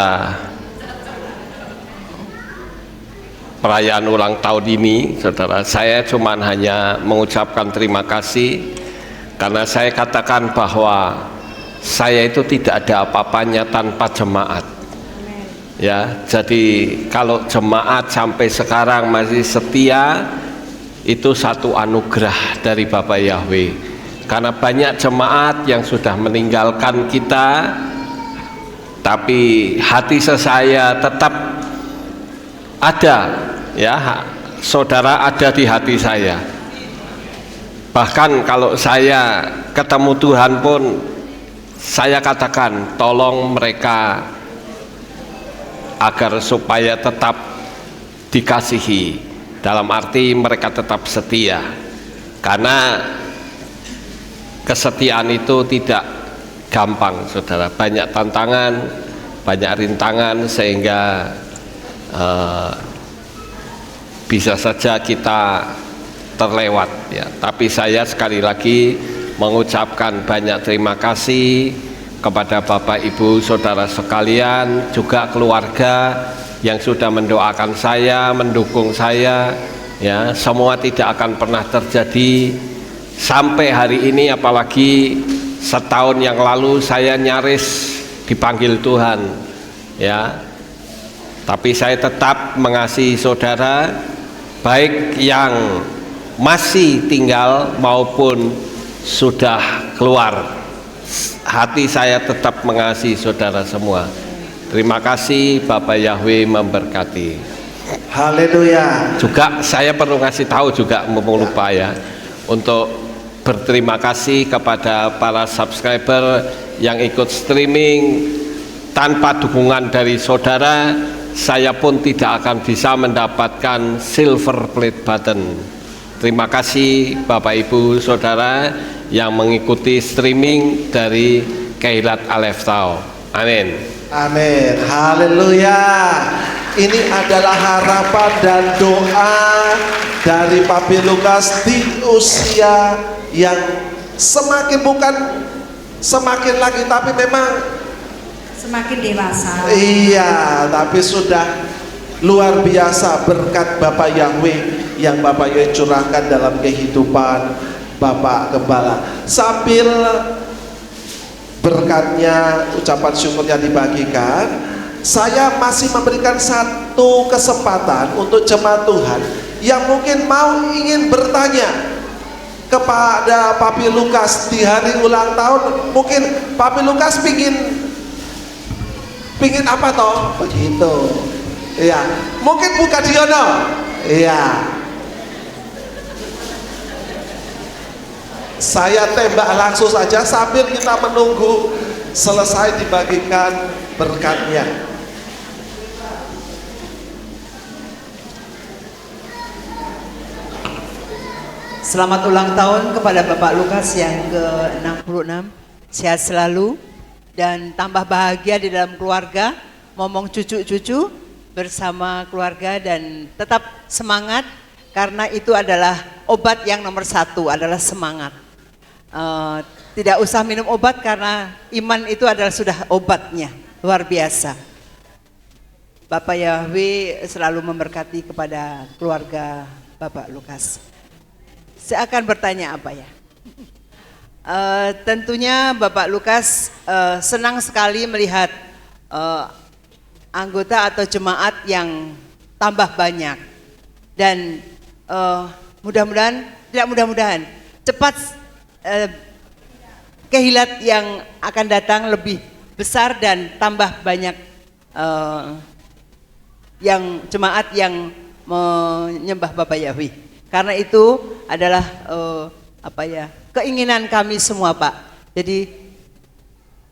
perayaan ulang tahun ini, saudara. Saya cuma hanya mengucapkan terima kasih karena saya katakan bahwa saya itu tidak ada apa-apanya tanpa jemaat. Ya, jadi kalau jemaat sampai sekarang masih setia, itu satu anugerah dari Bapak Yahweh. Karena banyak jemaat yang sudah meninggalkan kita, tapi hati saya tetap ada, ya, saudara ada di hati saya. Bahkan kalau saya ketemu Tuhan pun, saya katakan tolong mereka agar supaya tetap dikasihi, dalam arti mereka tetap setia, karena kesetiaan itu tidak gampang, saudara. Banyak tantangan, banyak rintangan, sehingga bisa saja kita terlewat, ya. Tapi saya sekali lagi mengucapkan banyak terima kasih kepada Bapak Ibu Saudara sekalian, juga keluarga yang sudah mendoakan saya, mendukung saya, ya. Semua tidak akan pernah terjadi sampai hari ini, apalagi setahun yang lalu saya nyaris dipanggil Tuhan, ya. Tapi saya tetap mengasihi saudara, baik yang masih tinggal maupun sudah keluar. Hati saya tetap mengasihi saudara semua. Terima kasih, Bapak Yahweh memberkati. Haleluya. Juga saya perlu ngasih tahu juga, mumpung lupa ya, untuk berterima kasih kepada para subscriber yang ikut streaming. Tanpa dukungan dari saudara, saya pun tidak akan bisa mendapatkan silver plate button. Terima kasih Bapak Ibu Saudara yang mengikuti streaming dari Keilat Aleph Tau. Amin. Amin. Haleluya. Ini adalah harapan dan doa dari Papi Lukas di usia yang bukan semakin lagi, tapi memang semakin dewasa. Iya, tapi sudah luar biasa berkat Bapak Yahweh yang Bapak Yahweh curahkan dalam kehidupan Bapak Gembala. Sambil berkatnya, ucapan syukurnya dibagikan, saya masih memberikan satu kesempatan untuk jemaat Tuhan yang mungkin ingin bertanya kepada Papi Lukas di hari ulang tahun. Mungkin Papi Lukas pingin apa toh? Begitu. Iya. Mungkin Bu Kadiono. Iya. Saya tembak langsung saja sambil kita menunggu selesai dibagikan berkatnya. Selamat ulang tahun kepada Bapak Lukas yang ke-66. Sehat selalu dan tambah bahagia di dalam keluarga, ngomong cucu-cucu bersama keluarga, dan tetap semangat karena itu adalah obat yang nomor satu, adalah semangat. Tidak usah minum obat karena iman itu adalah sudah obatnya, luar biasa. Bapak Yahweh selalu memberkati kepada keluarga Bapak Lukas. Saya akan bertanya apa ya? Tentunya Bapak Lukas senang sekali melihat anggota atau jemaat yang tambah banyak, dan mudah-mudahan, tidak mudah-mudahan, cepat kehilat yang akan datang lebih besar dan tambah banyak yang jemaat yang menyembah Bapak Yahweh. Karena itu adalah keinginan kami semua, Pak. Jadi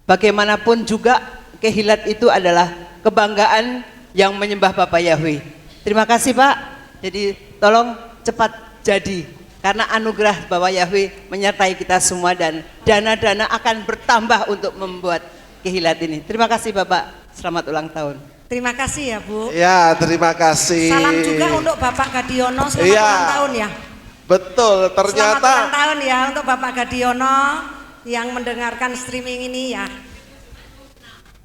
bagaimanapun juga kehilat itu adalah kebanggaan yang menyembah Bapak Yahweh. Terima kasih, Pak. Jadi tolong cepat jadi, karena anugerah Bapak Yahweh menyertai kita semua dan dana-dana akan bertambah untuk membuat kehilat ini. Terima kasih Bapak, selamat ulang tahun. Terima kasih ya Bu. Ya, terima kasih. Salam juga untuk Bapak Gadiono, selamat ulang tahun ya. Betul, ternyata. Selamat ulang tahun ya untuk Bapak Gadiono yang mendengarkan streaming ini ya.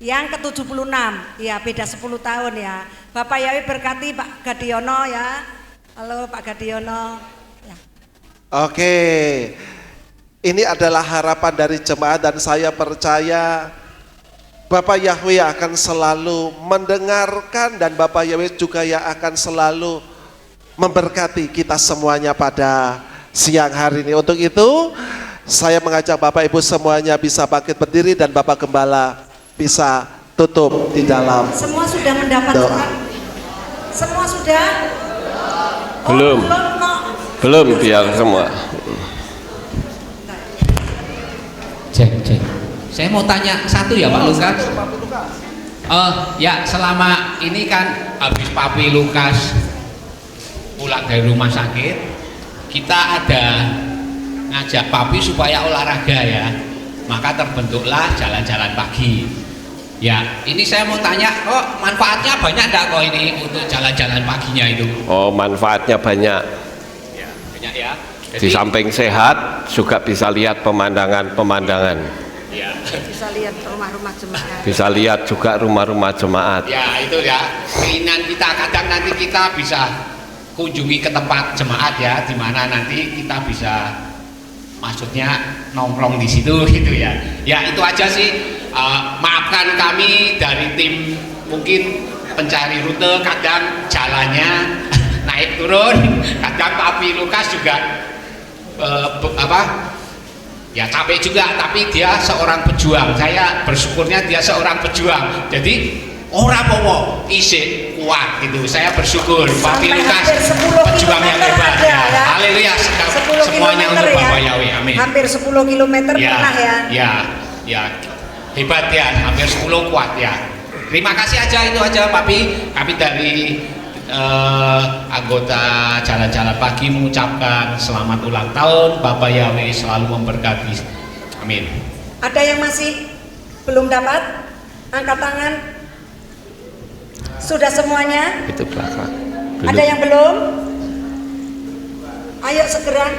Yang ke-76, ya beda 10 tahun ya. Bapak Yahweh berkati Pak Gadiono ya. Halo Pak Gadiono. Ya. Oke, ini adalah harapan dari jemaat dan saya percaya Bapak Yahweh akan selalu mendengarkan dan Bapak Yahweh juga yang akan selalu memberkati kita semuanya pada siang hari ini. Untuk itu saya mengajak Bapak Ibu semuanya bisa bangkit berdiri dan Bapak Gembala bisa tutup di dalam. Semua sudah mendapat surat? Semua sudah? Belum. Belum biar semua. Cek. Saya mau tanya satu ya Pak Lukas. Ya selama ini kan habis Papi Lukas pulang dari rumah sakit, kita ada ngajak Papi supaya olahraga ya. Maka terbentuklah jalan-jalan pagi. Ya, ini saya mau tanya, manfaatnya banyak enggak kok ini untuk jalan-jalan paginya itu? Oh, manfaatnya banyak. Ya, banyak ya. Jadi, di samping sehat juga bisa lihat pemandangan-pemandangan. Ya. Bisa lihat rumah-rumah jemaat. Bisa lihat juga rumah-rumah jemaat. Ya, itu ya. Keinginan kita kadang nanti kita bisa kunjungi ke tempat jemaat ya, di mana nanti kita bisa maksudnya nongkrong di situ gitu ya. Ya, itu aja sih. Maafkan kami dari tim mungkin pencari rute, kadang jalannya naik turun, kadang Papi Lukas juga ya capek juga, tapi dia seorang pejuang. Saya bersyukurnya dia seorang pejuang, jadi ora popo isik kuat gitu. Saya bersyukur Papi Lukas pejuang yang hebat ya. Haleluya, semuanya untuk Bapak Yahweh, amin. Hampir 10 km ya, pernah ya. Ya hebat ya, hampir 10 kuat ya. Terima kasih aja, itu aja Papi. Kami dari anggota Jalan-Jalan Pagi mengucapkan selamat ulang tahun. Bapak Yahweh selalu memberkati, amin. Ada yang masih belum dapat? Angkat tangan. Sudah semuanya? Itu belakang. Ada yang belum? Ayo segera.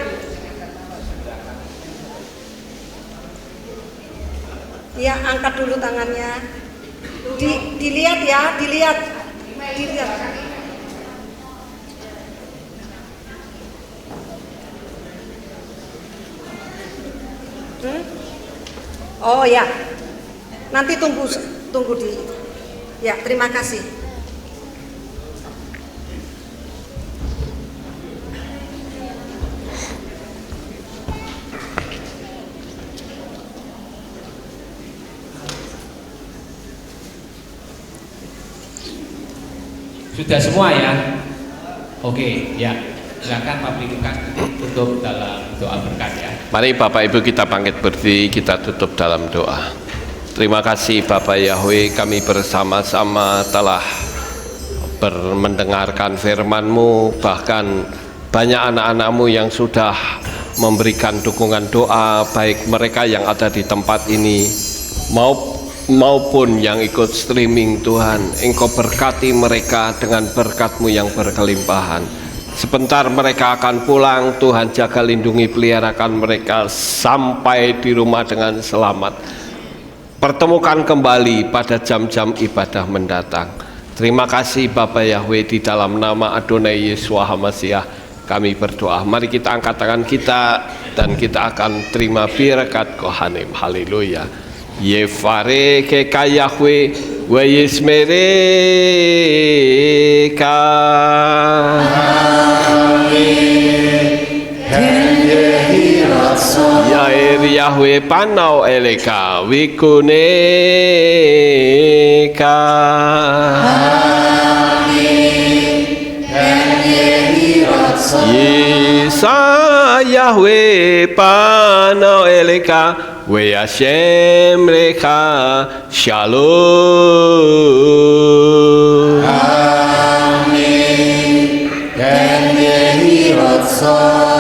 Ya, angkat dulu tangannya. Dilihat ya, dilihat. Oh ya, nanti tunggu di. Ya, terima kasih. Sudah semua ya? Oke, ya. Silakan Pak Lukas tutup dalam doa berkat ya. Mari Bapak Ibu kita bangkit berdiri, kita tutup dalam doa. Terima kasih Bapak Yahweh, kami bersama-sama telah mendengarkan firman-Mu, bahkan banyak anak-anak-Mu yang sudah memberikan dukungan doa, baik mereka yang ada di tempat ini maupun yang ikut streaming. Tuhan, Engkau berkati mereka dengan berkat-Mu yang berkelimpahan. Sebentar mereka akan pulang, Tuhan jaga lindungi peliharakan mereka sampai di rumah dengan selamat. Pertemukan kembali pada jam-jam ibadah mendatang. Terima kasih Bapak Yahweh, di dalam nama Adonai Yeshua HaMashiach kami berdoa. Mari kita angkat tangan kita dan kita akan terima berkat Kohanim. Haleluya. Yefare keka Yahweh wa yismereka. Yair Yahweh panau eleka wikuneka. Yisa Yahweh panau eleka we Hashem leka shalom.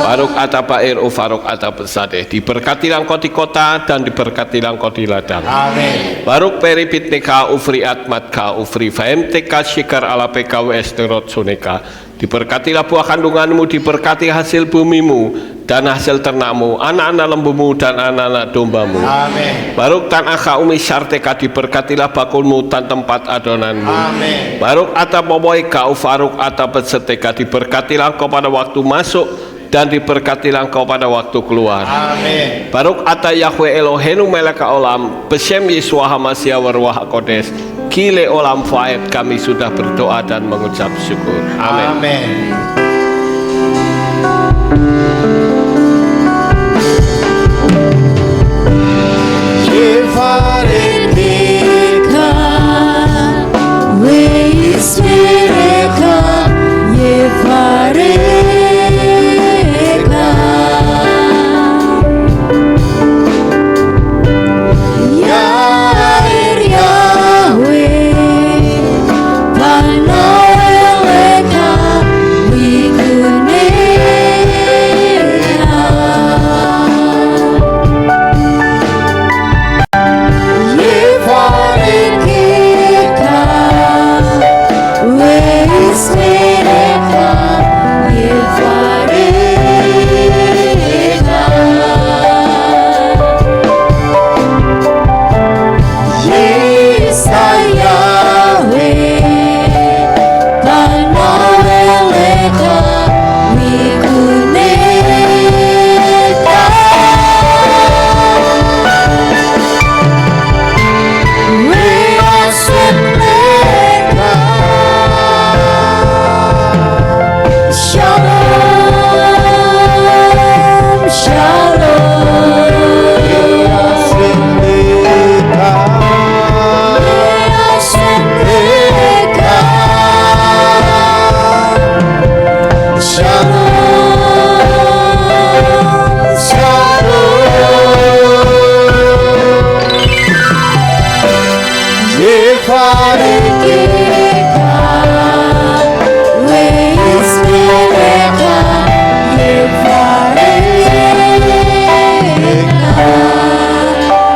Baruk atapair ufaruk atapesade, diberkatilah engkau di kota dan diberkatilah engkau di ladang. Amin. Baruk peripitneka ufri atmatka ufri faemteka syikar ala peka westerot suneka, diberkatilah buah kandunganmu, diberkati hasil bumimu dan hasil ternakmu, anak-anak lembumu dan anak-anak dombamu. Amin. Baruk tan akha umi syarteka, diberkatilah bakulmu dan tempat adonanmu. Amin. Baruk atapoboika ufaruk atapetseteka, diberkatilah engkau pada waktu masuk dan diberkatilah engkau pada waktu keluar. Amin. Baruk ata Yahweh Eloheinu meleka olam besem Yeshua HaMashiach warwah kodes kile olam faed. Kami sudah berdoa dan mengucap syukur. Amin. Amin.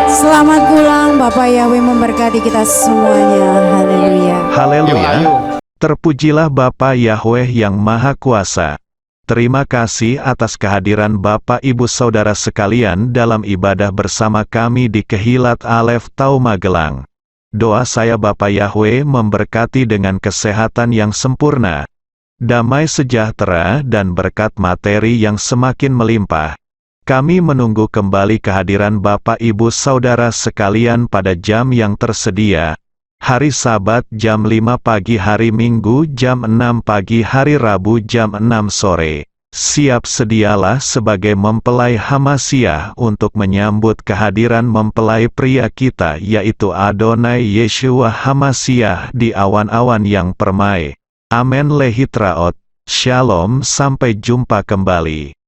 Selamat pulang, Bapak Yahweh memberkati kita semuanya. Haleluya. Haleluya. Terpujilah Bapa Yahweh yang Maha Kuasa. Terima kasih atas kehadiran Bapak Ibu Saudara sekalian dalam ibadah bersama kami di Kehilat Alef Tau Magelang. Doa saya Bapa Yahweh memberkati dengan kesehatan yang sempurna, damai sejahtera dan berkat materi yang semakin melimpah. Kami menunggu kembali kehadiran Bapak Ibu Saudara sekalian pada jam yang tersedia. Hari Sabat jam 5 pagi, hari Minggu jam 6 pagi, hari Rabu jam 6 sore. Siap sedialah sebagai mempelai Hamashiach untuk menyambut kehadiran mempelai pria kita, yaitu Adonai Yeshua HaMashiach di awan-awan yang permai. Amen lehitraot. Shalom, sampai jumpa kembali.